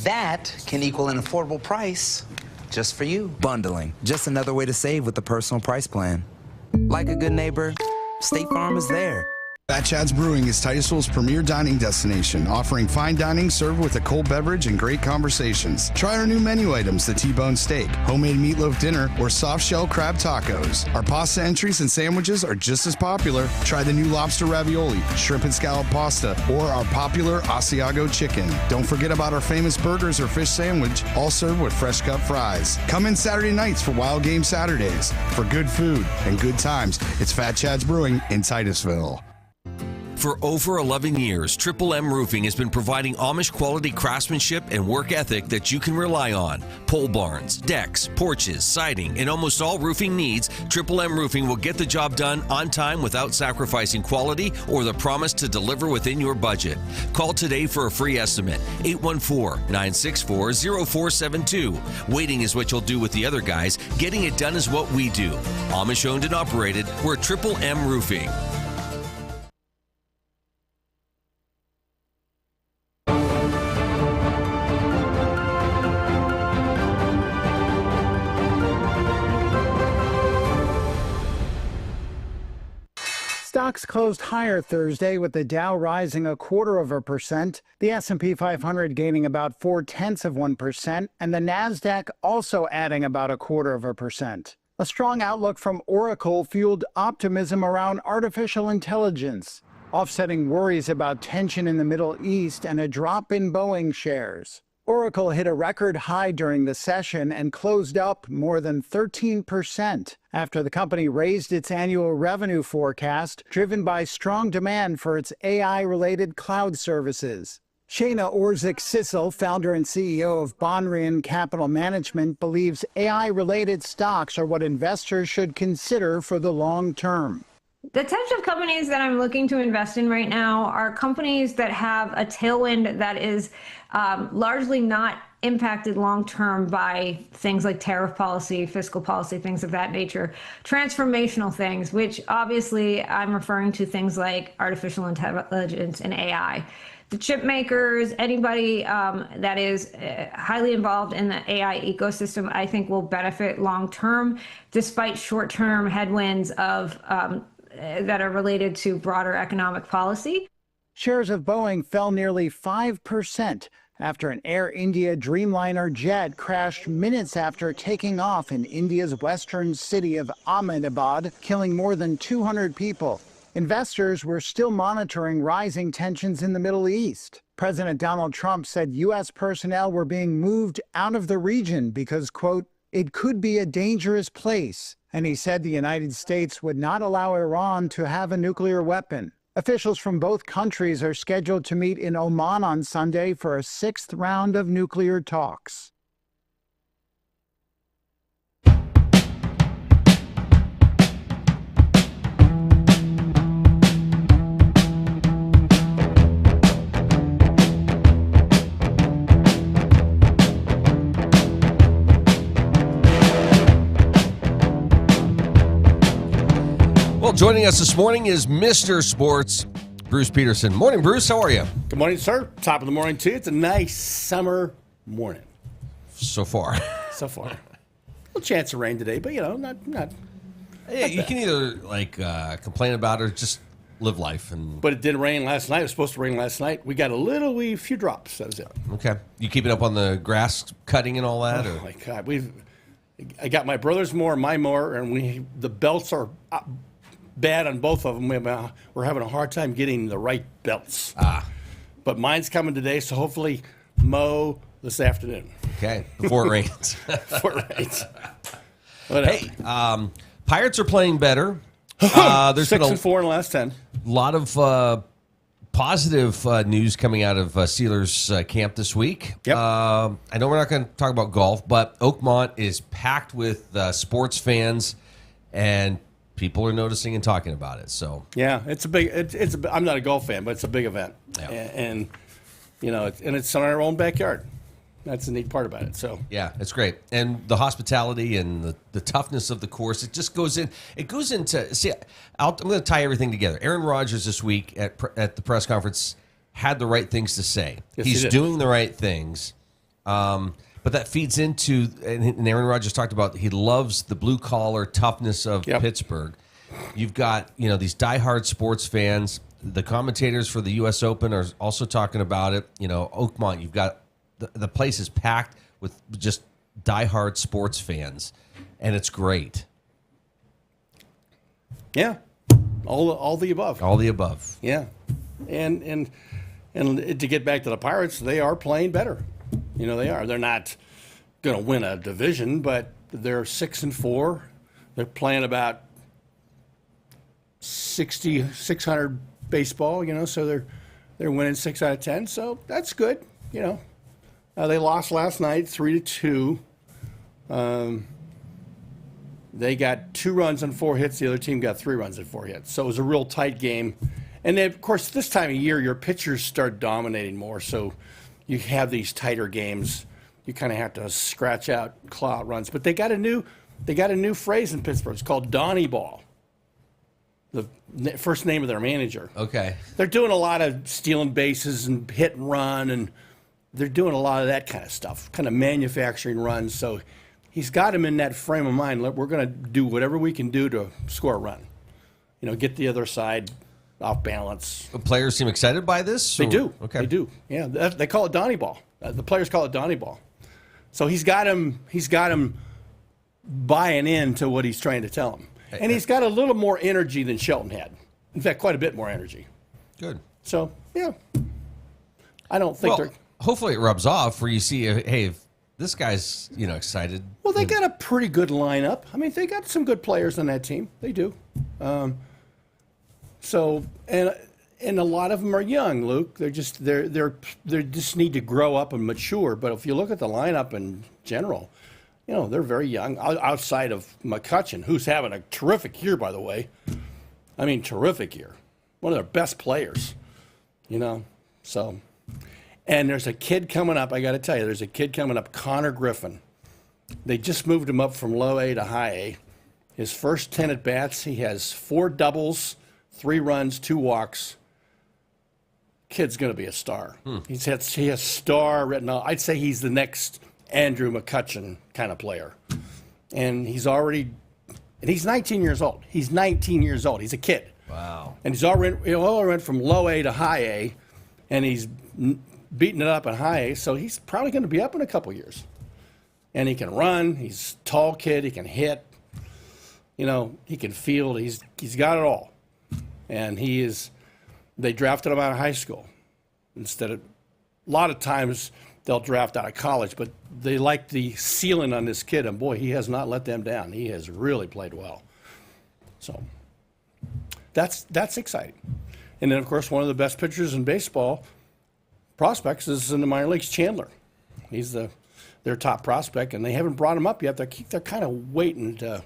that can equal an affordable price just for you. Bundling. Just another way to save with the personal price plan. Like a good neighbor, State Farm is there.
Fat Chad's Brewing is Titusville's premier dining destination, offering fine dining served with a cold beverage and great conversations. Try our new menu items, the T-bone steak, homemade meatloaf dinner, or soft shell crab tacos. Our pasta entries and sandwiches are just as popular. Try the new lobster ravioli, shrimp and scallop pasta, or our popular Asiago chicken. Don't forget about our famous burgers or fish sandwich, all served with fresh cut fries. Come in Saturday nights for Wild Game Saturdays. For good food and good times, it's Fat Chad's Brewing in Titusville.
For over 11 years, Triple M Roofing has been providing Amish quality craftsmanship and work ethic that you can rely on. Pole barns, decks, porches, siding, and almost all roofing needs, Triple M Roofing will get the job done on time without sacrificing quality or the promise to deliver within your budget. Call today for a free estimate, 814-964-0472. Waiting is what you'll do with the other guys. Getting it done is what we do. Amish owned and operated, we're Triple M Roofing.
Stocks closed higher Thursday with the Dow rising 0.25%, the S&P 500 gaining about 0.4%, and the Nasdaq also adding about 0.25%. A strong outlook from Oracle fueled optimism around artificial intelligence, offsetting worries about tension in the Middle East and a drop in Boeing shares. Oracle hit a record high during the session and closed up more than 13% after the company raised its annual revenue forecast, driven by strong demand for its AI-related cloud services. Shana Orzik-Sissel, founder and CEO of Bonrian Capital Management, believes AI-related stocks are what investors should consider for the long term.
The types of companies that I'm looking to invest in right now are companies that have a tailwind that is largely not impacted long-term by things like tariff policy, fiscal policy, things of that nature, transformational things, which obviously I'm referring to things like artificial intelligence and AI. The chip makers, anybody that is highly involved in the AI ecosystem, I think will benefit long-term, despite short-term headwinds of that are related to broader economic policy.
Shares of Boeing fell nearly 5% after an Air India Dreamliner jet crashed minutes after taking off in India's western city of Ahmedabad, killing more than 200 people. Investors were still monitoring rising tensions in the Middle East. President Donald Trump said U.S. personnel were being moved out of the region because, quote, it could be a dangerous place. And he said the United States would not allow Iran to have a nuclear weapon. Officials from both countries are scheduled to meet in Oman on Sunday for a 6th round of nuclear talks.
Well, joining us this morning is Mr. Sports, Bruce Peterson. Morning, Bruce. How are you?
Good morning, sir. Top of the morning, too. It's a nice summer morning.
So far.
So far. A little chance of rain today, but, not
Yeah, you can either, complain about it or just live life.
But it did rain last night. It was supposed to rain last night. We got a few drops. That was it.
Okay. You keeping up on the grass cutting and all that?
Oh, my God. I got my brother's mower, my mower, and the belts are bad on both of them. We're having a hard time getting the right belts. But mine's coming today, so hopefully mow this afternoon.
Okay, before it rains.
Before it rains.
Hey, Pirates are playing better.
There's 6-4 in the last 10.
A lot of positive news coming out of Steelers camp this week.
Yep.
I know we're not going to talk about golf, but Oakmont is packed with sports fans, and people are noticing and talking about it. So
yeah, I'm not a golf fan, but it's a big event, yeah. and it's in our own backyard. That's the neat part about it. So
yeah, it's great, and the hospitality and the toughness of the course. It just goes in. It goes into. See, I'm going to tie everything together. Aaron Rodgers this week at the press conference had the right things to say.
Yes,
He's doing the right things. But that feeds into, and Aaron Rodgers talked about, he loves the blue-collar toughness of Pittsburgh. You've got, these diehard sports fans. The commentators for the U.S. Open are also talking about it. Oakmont, you've got, the place is packed with just diehard sports fans, and it's great.
Yeah, all the above.
All the above.
Yeah, and to get back to the Pirates, they are playing better. They are. They're not going to win a division, but they're 6-4. They're playing about 600 baseball, so they're winning 6 out of 10. So that's good, They lost last night 3-2. They got 2 runs on 4 hits. The other team got 3 runs on 4 hits. So it was a real tight game. And then, of course, this time of year, your pitchers start dominating more. So you have these tighter games. You kind of have to scratch out, claw out runs. But they got a new phrase in Pittsburgh. It's called Donnie Ball. The first name of their manager.
Okay.
They're doing a lot of stealing bases and hit and run, and they're doing a lot of that kind of stuff, kind of manufacturing runs. So he's got him in that frame of mind. We're going to do whatever we can do to score a run. Get the other side off balance.
The players seem excited by this?
They do.
Okay.
They do. Yeah, they call it Donnie Ball. The players call it Donnie Ball. So he's got him buying into what he's trying to tell him. And he's got a little more energy than Shelton had. In fact, quite a bit more energy.
Good.
So, yeah. I don't think
hopefully it rubs off where you see, if this guy's, excited.
Well, they got a pretty good lineup. I mean, they got some good players on that team. They do. And a lot of them are young, Luke. They just need to grow up and mature. But if you look at the lineup in general, they're very young. Outside of McCutchen, who's having a terrific year, by the way. I mean, terrific year. One of their best players, So, and there's a kid coming up. I got to tell you, there's a kid coming up, Connor Griffin. They just moved him up from low A to high A. His first 10 at bats, he has 4 doubles, 3 runs, 2 walks. Kid's going to be a star. He has star written on. I'd say he's the next Andrew McCutcheon kind of player. And he's 19 years old. He's 19 years old. He's a kid.
Wow.
And he already went from low A to high A, and he's beating it up in high A, so he's probably going to be up in a couple years. And he can run. He's a tall kid. He can hit. He can field. He's got it all. And they drafted him out of high school instead of, a lot of times they'll draft out of college, but they like the ceiling on this kid, and boy, he has not let them down. He has really played well. So that's exciting. And then, of course, one of the best pitchers in baseball prospects is in the minor leagues, Chandler. He's their top prospect, and they haven't brought him up yet. They're kind of waiting to,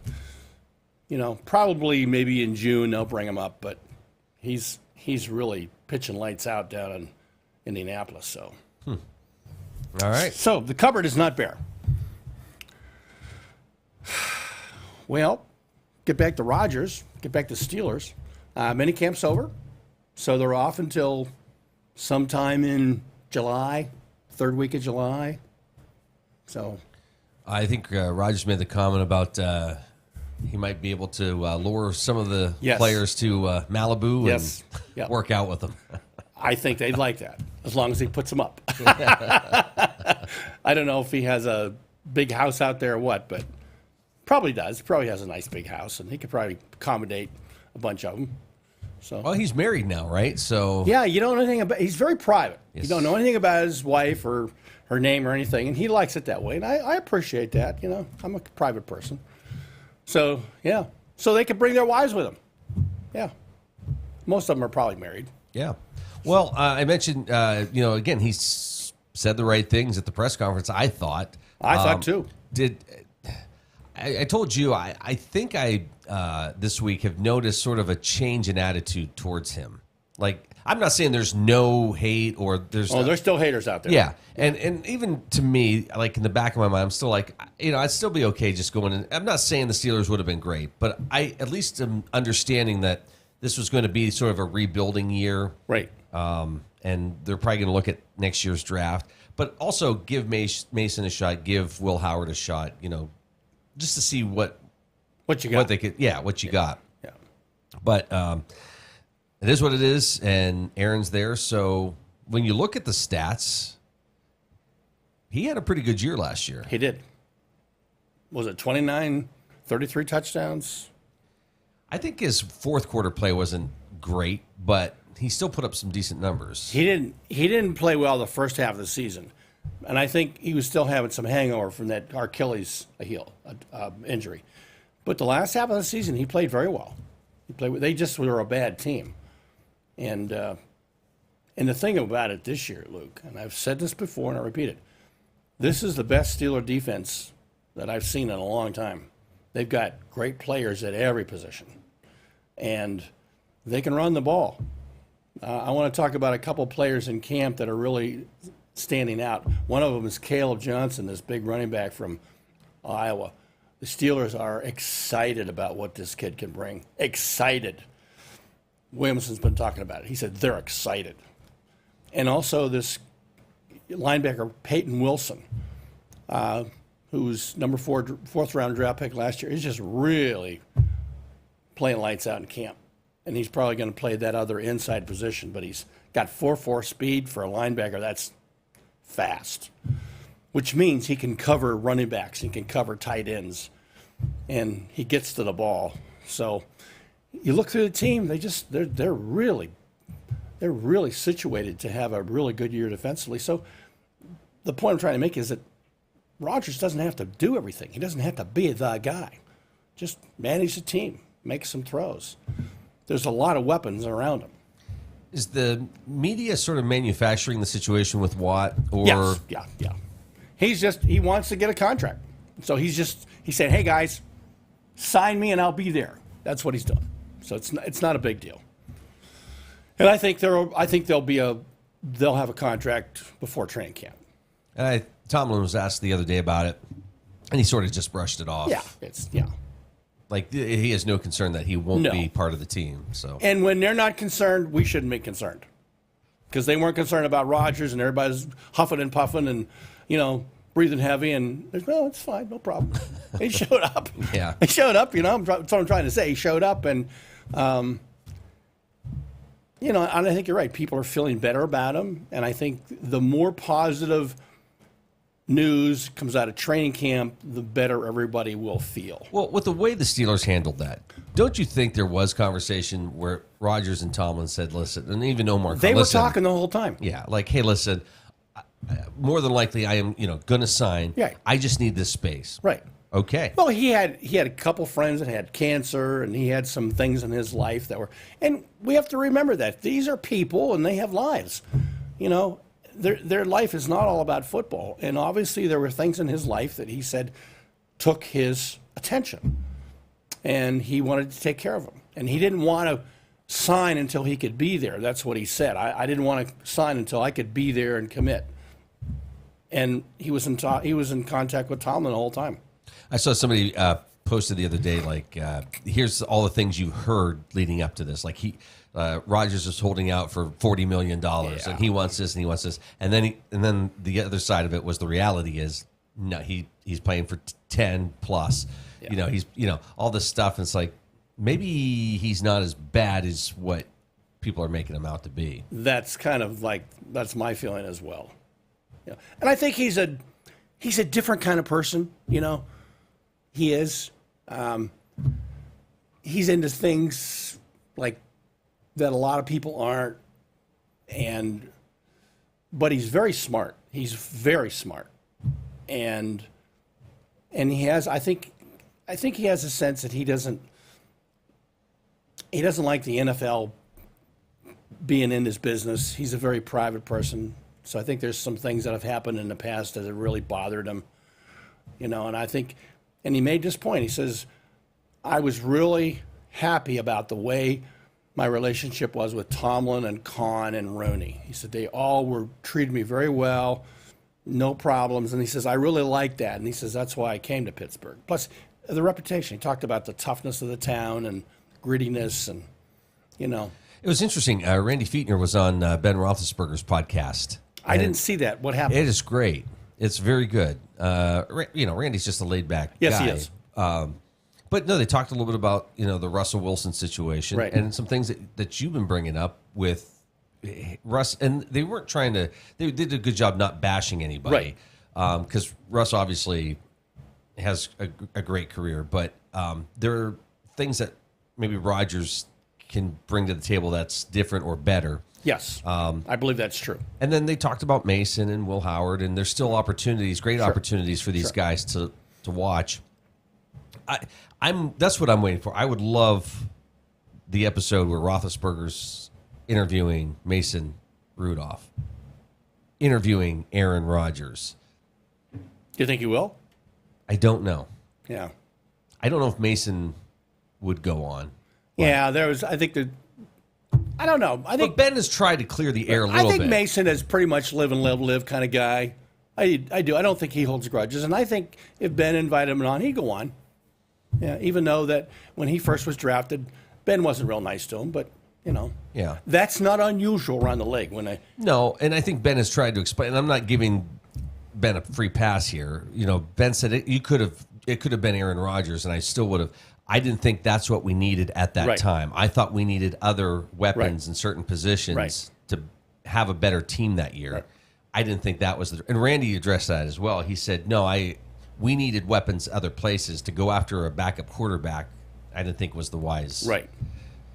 probably maybe in June they'll bring him up, but he's really pitching lights out down in Indianapolis. So,
All right.
So the cupboard is not bare. Well, get back to Rogers. Get back to Steelers. Minicamp's over, so they're off until sometime in July, 3rd week of July. So,
I think Rogers made the comment about he might be able to lure some of the players to Malibu and work out with them.
I think they'd like that, as long as he puts them up. I don't know if he has a big house out there or what, but probably does. He probably has a nice big house, and he could probably accommodate a bunch of them. So,
well, he's married now, right? So
yeah, you don't know anything about. He's very private.
Yes.
You don't know anything about his wife or her name or anything, and he likes it that way, and I appreciate that. I'm a private person, so yeah. So they could bring their wives with them. Yeah, most of them are probably married.
Yeah. Well, I mentioned, again, he said the right things at the press conference. I thought
too.
I told you, I think I this week have noticed sort of a change in attitude towards him. Like, I'm not saying there's no hate or there's...
Oh, there's still haters out there.
Yeah. And even to me, like in the back of my mind, I'm still like, I'd still be okay just going in. I'm not saying the Steelers would have been great, but I at least am understanding that this was going to be sort of a rebuilding year.
Right.
And they're probably going to look at next year's draft, but also give Mason a shot, give Will Howard a shot, just to see what
you got.
What they could, what you got. Yeah. But it is what it is, and Aaron's there. So when you look at the stats, he had a pretty good year last year.
He did. Was it 29, 33 touchdowns?
I think his fourth quarter play wasn't great, but he still put up some decent numbers.
He didn't play well the first half of the season, and I think he was still having some hangover from that Achilles injury. But the last half of the season, he played very well. They just were a bad team, and the thing about it this year, Luke, and I've said this before and I repeat it, this is the best Steeler defense that I've seen in a long time. They've got great players at every position, and they can run the ball. I want to talk about a couple players in camp that are really standing out. One of them is Caleb Johnson, this big running back from Iowa. The Steelers are excited about what this kid can bring. Excited. Williamson's been talking about it. He said they're excited. And also this linebacker, Peyton Wilson, who's fourth round draft pick last year, is just really playing lights out in camp. And he's probably going to play that other inside position, but he's got 4.4 speed for a linebacker. That's fast, which means he can cover running backs, he can cover tight ends, and he gets to the ball. So you look through the team; they're really situated to have a really good year defensively. So the point I'm trying to make is that Rodgers doesn't have to do everything. He doesn't have to be the guy. Just manage the team, make some throws. There's a lot of weapons around him.
Is the media sort of manufacturing the situation with Watt? Or
yes, yeah. He wants to get a contract. So he said, hey guys, sign me and I'll be there. That's what he's doing. So it's not a big deal. And I think they'll have a contract before training camp.
And Tomlin was asked the other day about it, and he sort of just brushed it off.
Yeah,
Like he has no concern that he won't be part of the team. So,
and when they're not concerned, we shouldn't be concerned, because they weren't concerned about Rodgers, and everybody's huffing and puffing and breathing heavy, and no, it's fine, no problem. He showed up.
Yeah,
he showed up. That's what I'm trying to say. He showed up, and and I think you're right. People are feeling better about him, and I think the more positive news comes out of training camp, the better everybody will feel.
Well, with the way the Steelers handled that, don't you think there was conversation where Rodgers and Tomlin said, listen, and even Omar,
they were talking the whole time.
Yeah, like, hey, listen, more than likely I am, going to sign.
Yeah.
I just need this space.
Right.
Okay.
Well, he had a couple friends that had cancer, and he had some things in his life that were, and we have to remember that these are people and they have lives. Their life is not all about football. And obviously there were things in his life that he said took his attention. And he wanted to take care of them. And he didn't want to sign until he could be there. That's what he said. I didn't want to sign until I could be there and commit. And he was in contact with Tomlin the whole time.
I saw somebody posted the other day, like, here's all the things you heard leading up to this. Like Rodgers is holding out for $40 million, and he wants this, and he wants this, and then the other side of it was the reality is no, he's playing for 10 plus. Yeah. He's all this stuff, and it's like maybe he's not as bad as what people are making him out to be.
That's kind of like that's my feeling as well. Yeah, and I think he's a different kind of person. He is. He's into things like that a lot of people aren't, but he's very smart. He's very smart, and he has. I think he has a sense that he doesn't like the NFL being in his business. He's a very private person, so I think there's some things that have happened in the past that have really bothered him. And I think, and he made this point. He says, I was really happy about the way my relationship was with Tomlin and Kahn and Rooney. He said they all treated me very well, no problems. And he says, I really like that. And he says, that's why I came to Pittsburgh. Plus, the reputation. He talked about the toughness of the town and grittiness and,
It was interesting. Randy Fichtner was on Ben Roethlisberger's podcast.
I didn't see that. What happened?
It is great. It's very good. Randy's just a laid-back guy.
Yes, he is.
But no, they talked a little bit about the Russell Wilson situation,
right,
and some things that you've been bringing up with Russ. And they weren't trying to. They did a good job not bashing anybody,
right?
Because Russ obviously has a great career, but there are things that maybe Rodgers can bring to the table that's different or better.
Yes, I believe that's true.
And then they talked about Mason and Will Howard, and there's still opportunities, great opportunities for these guys to watch. That's what I'm waiting for. I would love the episode where Roethlisberger's interviewing Mason Rudolph, interviewing Aaron Rodgers.
Do you think he will?
I don't know.
Yeah.
I don't know if Mason would go on.
Yeah, I don't know. I think
but Ben has tried to clear the air a little bit.
I think Mason is pretty much live and live kind of guy. I do. I don't think he holds grudges. And I think if Ben invited him on, he'd go on. Yeah, even though that when he first was drafted, Ben wasn't real nice to him, but
yeah,
that's not unusual around the league.
No, and I think Ben has tried to explain. And I'm not giving Ben a free pass here. Ben said it could have been Aaron Rodgers, and I still would have. I didn't think that's what we needed at that time. I thought we needed other weapons in certain positions to have a better team that year.
Right.
I didn't think that was and Randy addressed that as well. He said, no, we needed weapons other places to go after a backup quarterback. I didn't think was the wise.
Right.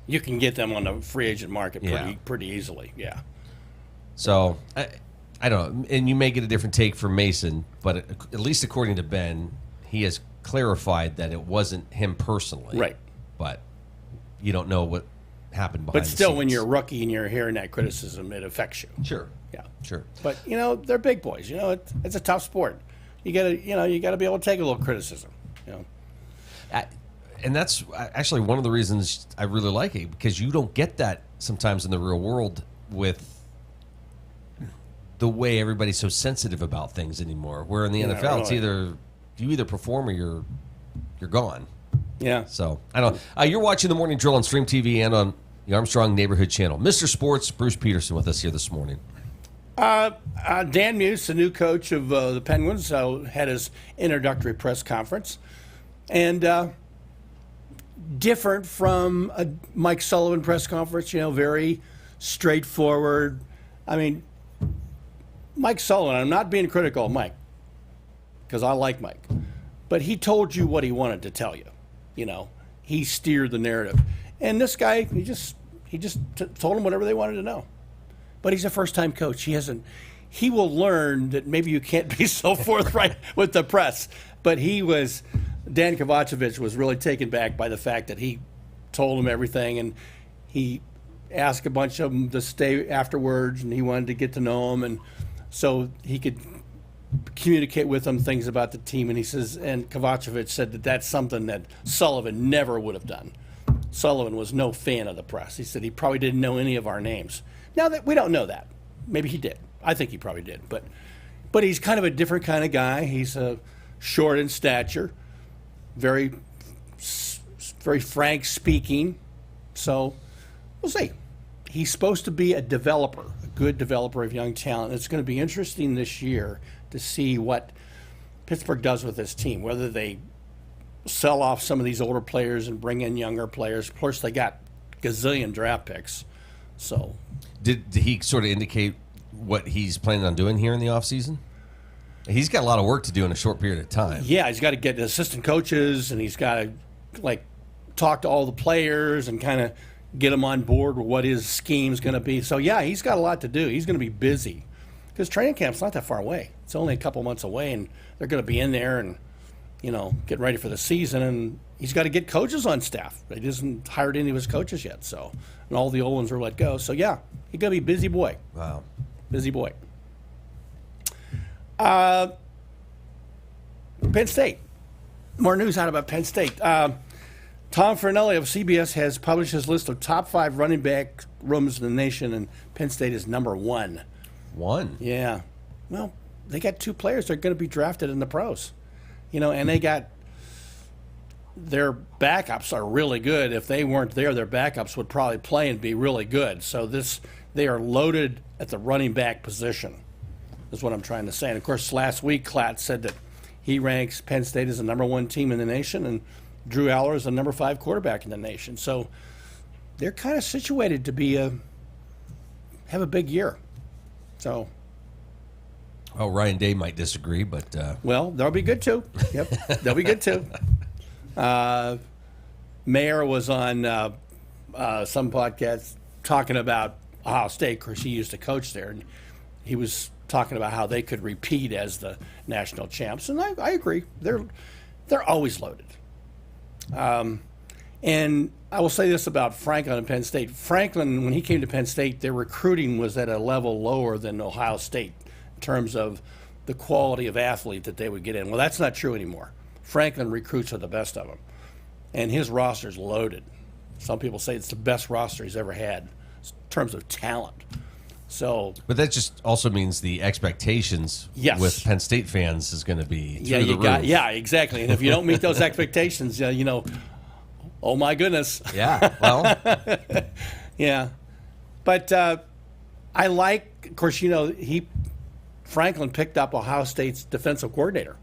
You can get them on the free agent market pretty easily. Yeah.
So I don't know. And you may get a different take from Mason, but at least according to Ben, he has clarified that it wasn't him personally.
Right.
But you don't know what happened behind
the scenes. But still,
when
you're a rookie and you're hearing that criticism, it affects you.
Sure.
Yeah.
Sure.
But, they're big boys. It's a tough sport. You gotta be able to take a little criticism.
and that's actually one of the reasons I really like it, because you don't get that sometimes in the real world with the way everybody's so sensitive about things anymore. Where in the NFL, it's either you either perform or you're gone.
Yeah.
So I don't. You're watching the Morning Drill on Stream TV and on the Armstrong Neighborhood Channel. Mr. Sports, Bruce Peterson with us here this morning.
Dan Muse, the new coach of the Penguins, had his introductory press conference, and different from a Mike Sullivan press conference. Very straightforward. I mean, Mike Sullivan. I'm not being critical of Mike, because I like Mike, but he told you what he wanted to tell you. He steered the narrative, and this guy, he just told them whatever they wanted to know. But he's a first-time coach. He will learn that maybe you can't be so forthright with the press. But Dan Kovacevic was really taken back by the fact that he told him everything, and he asked a bunch of them to stay afterwards, and he wanted to get to know them, and so he could communicate with them things about the team. And and Kovacevic said that that's something that Sullivan never would have done. Sullivan was no fan of the press. He said he probably didn't know any of our names. Now that we don't know that, maybe he did. I think he probably did, but he's kind of a different kind of guy. He's short in stature, very frank speaking. So we'll see. He's supposed to be a developer, a good developer of young talent. It's going to be interesting this year to see what Pittsburgh does with this team, whether they sell off some of these older players and bring in younger players. Of course, they got gazillion draft picks. So,
did he sort of indicate what he's planning on doing here in the offseason? He's got a lot of work to do in a short period of time.
Yeah, he's got to get assistant coaches, and he's got to talk to all the players and kind of get them on board with what his scheme's going to be. So yeah, he's got a lot to do. He's going to be busy because training camp's not that far away. It's only a couple months away, and they're going to be in there and get ready for the season. And he's got to get coaches on staff. He hasn't hired any of his coaches yet, and all the old ones are let go. So yeah, he's going to be a busy boy.
Wow,
busy boy. Penn State. More news out about Penn State. Tom Fornelli of CBS has published his list of top 5 running back rooms in the nation, and Penn State is number 1.
One?
Yeah. Well, they got 2 players that are going to be drafted in the pros. And they got their backups are really good. If they weren't there, their backups would probably play and be really good. So they are loaded at the running back position, is what I'm trying to say. And, of course, last week, Klatt said that he ranks Penn State as the number 1 team in the nation, and Drew Aller is the number 5 quarterback in the nation. So they're kind of situated to have a big year. So.
Oh, Ryan Day might disagree, but.
Well, they'll be good too. Yep, they'll be good too. Maher was on some podcast talking about Ohio State. Of course, he used to coach there, and he was talking about how they could repeat as the national champs. And I agree. They're always loaded. And I will say this about Franklin and Penn State. Franklin, when he came to Penn State, their recruiting was at a level lower than Ohio State in terms of the quality of athlete that they would get in. Well, that's not true anymore. Franklin recruits are the best of them, and his roster's loaded. Some people say it's the best roster he's ever had in terms of talent. So,
but that just also means the expectations with Penn State fans is going to be through the roof.
Yeah, exactly. And if you don't meet those expectations, oh my goodness.
Yeah. Well.
Yeah, but I like, of course, Franklin picked up Ohio State's defensive coordinator.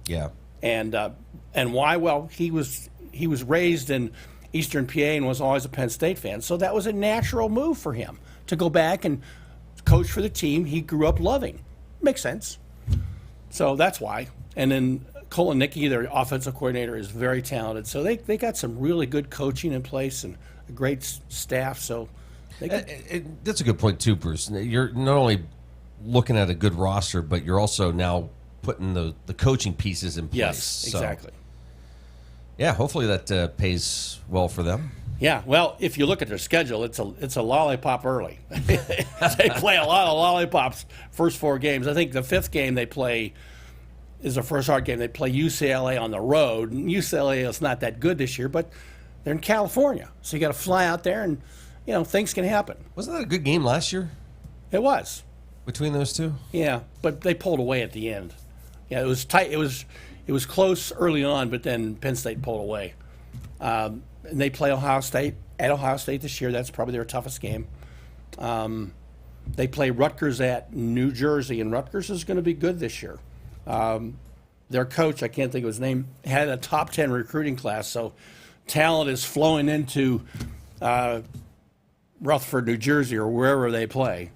Yeah.
And why? Well, he was raised in Eastern PA and was always a Penn State fan, so that was a natural move for him to go back and coach for the team he grew up loving. Makes sense. So that's why. And then Kolinicki, their offensive coordinator, is very talented. So they got some really good coaching in place and a great staff. So
that's a good point too, Bruce. You're not only looking at a good roster, but you're also now putting the coaching pieces in place.
Yes, exactly.
Yeah, hopefully that pays well for them.
Yeah, well, if you look at their schedule, it's a lollipop early. They play a lot of lollipops first 4 games. I think the 5th game they play is their first hard game. They play UCLA on the road. And UCLA is not that good this year, but they're in California. So you got to fly out there and, things can happen.
Wasn't that a good game last year?
It was.
Between those two?
Yeah, but they pulled away at the end. Yeah, it was tight. It was close early on, but then Penn State pulled away. And they play Ohio State at Ohio State this year. That's probably their toughest game. They play Rutgers at New Jersey, and Rutgers is going to be good this year. Their coach, I can't think of his name, had a top 10 recruiting class, so talent is flowing into Rutherford, New Jersey, or wherever they play.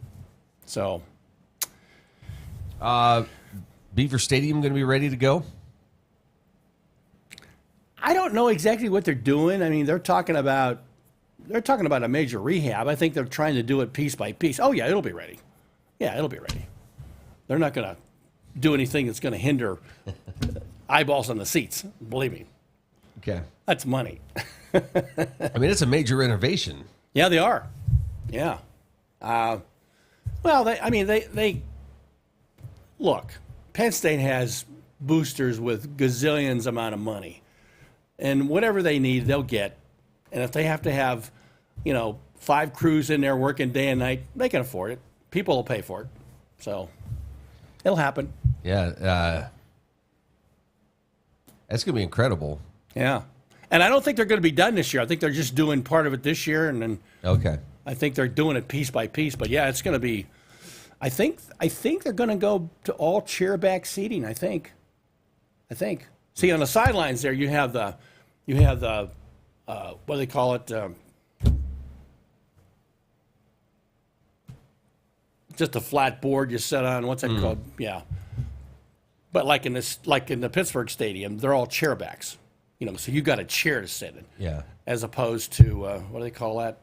So,
Beaver Stadium going to be ready to go?
I don't know exactly what they're doing. I mean, they're talking about a major rehab. I think they're trying to do it piece by piece. Oh yeah, it'll be ready. Yeah, it'll be ready. They're not going to do anything that's going to hinder eyeballs on the seats. Believe me.
Okay.
That's money.
I mean, it's a major innovation.
Yeah, they are. Yeah. Well, they look. Penn State has boosters with gazillions amount of money, and whatever they need, they'll get. And if they have to have, 5 crews in there working day and night, they can afford it. People will pay for it, so it'll happen.
Yeah, that's going to be incredible.
Yeah, and I don't think they're going to be done this year. I think they're just doing part of it this year, and then I think they're doing it piece by piece. But yeah, it's going to be. I think they're going to go to all chairback seating. I think. See, on the sidelines there, you have the what do they call it? Just a flat board you sit on. What's that called? Yeah. But like in the Pittsburgh Stadium, they're all chairbacks. So you got a chair to sit in.
Yeah.
As opposed to what do they call that?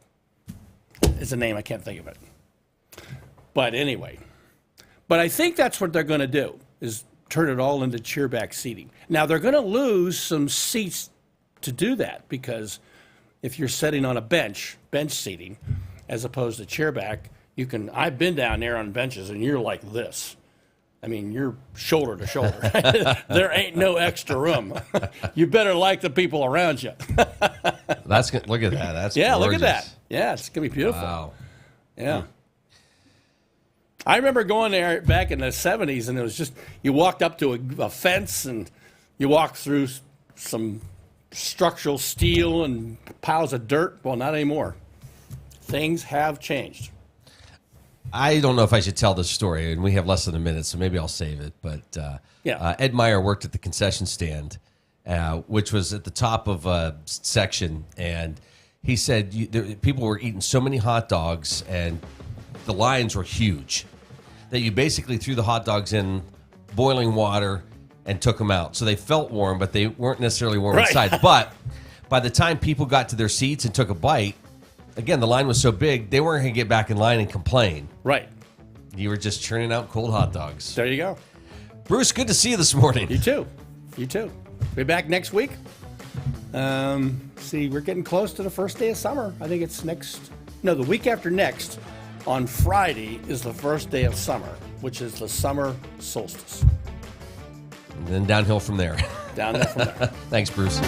It's a name, I can't think of it. But anyway, I think that's what they're going to do is turn it all into chairback seating. Now they're going to lose some seats to do that because if you're sitting on a bench seating, as opposed to chairback, I've been down there on benches and you're like this. I mean, you're shoulder to shoulder. There ain't no extra room. You better like the people around you.
Look at that. That's
gorgeous. Look at that. Yeah, it's gonna be beautiful. Wow. Yeah. I remember going there back in the 70s, and it was just you walked up to a fence and you walked through some structural steel and piles of dirt. Well, not anymore. Things have changed.
I don't know if I should tell this story, and we have less than a minute, so maybe I'll save it. But Ed Maher worked at the concession stand, which was at the top of a section, and he said people were eating so many hot dogs, and the lines were huge, that you basically threw the hot dogs in boiling water and took them out. So they felt warm, but they weren't necessarily warm inside. But by the time people got to their seats and took a bite, again, the line was so big, they weren't going to get back in line and complain.
Right.
You were just churning out cold hot dogs.
There you go.
Bruce, good to see you this morning.
You too. Be back next week. See, we're getting close to the first day of summer. I think it's the week after next. On Friday is the first day of summer, which is the summer solstice.
And then downhill from there.
Downhill from there.
Thanks, Bruce.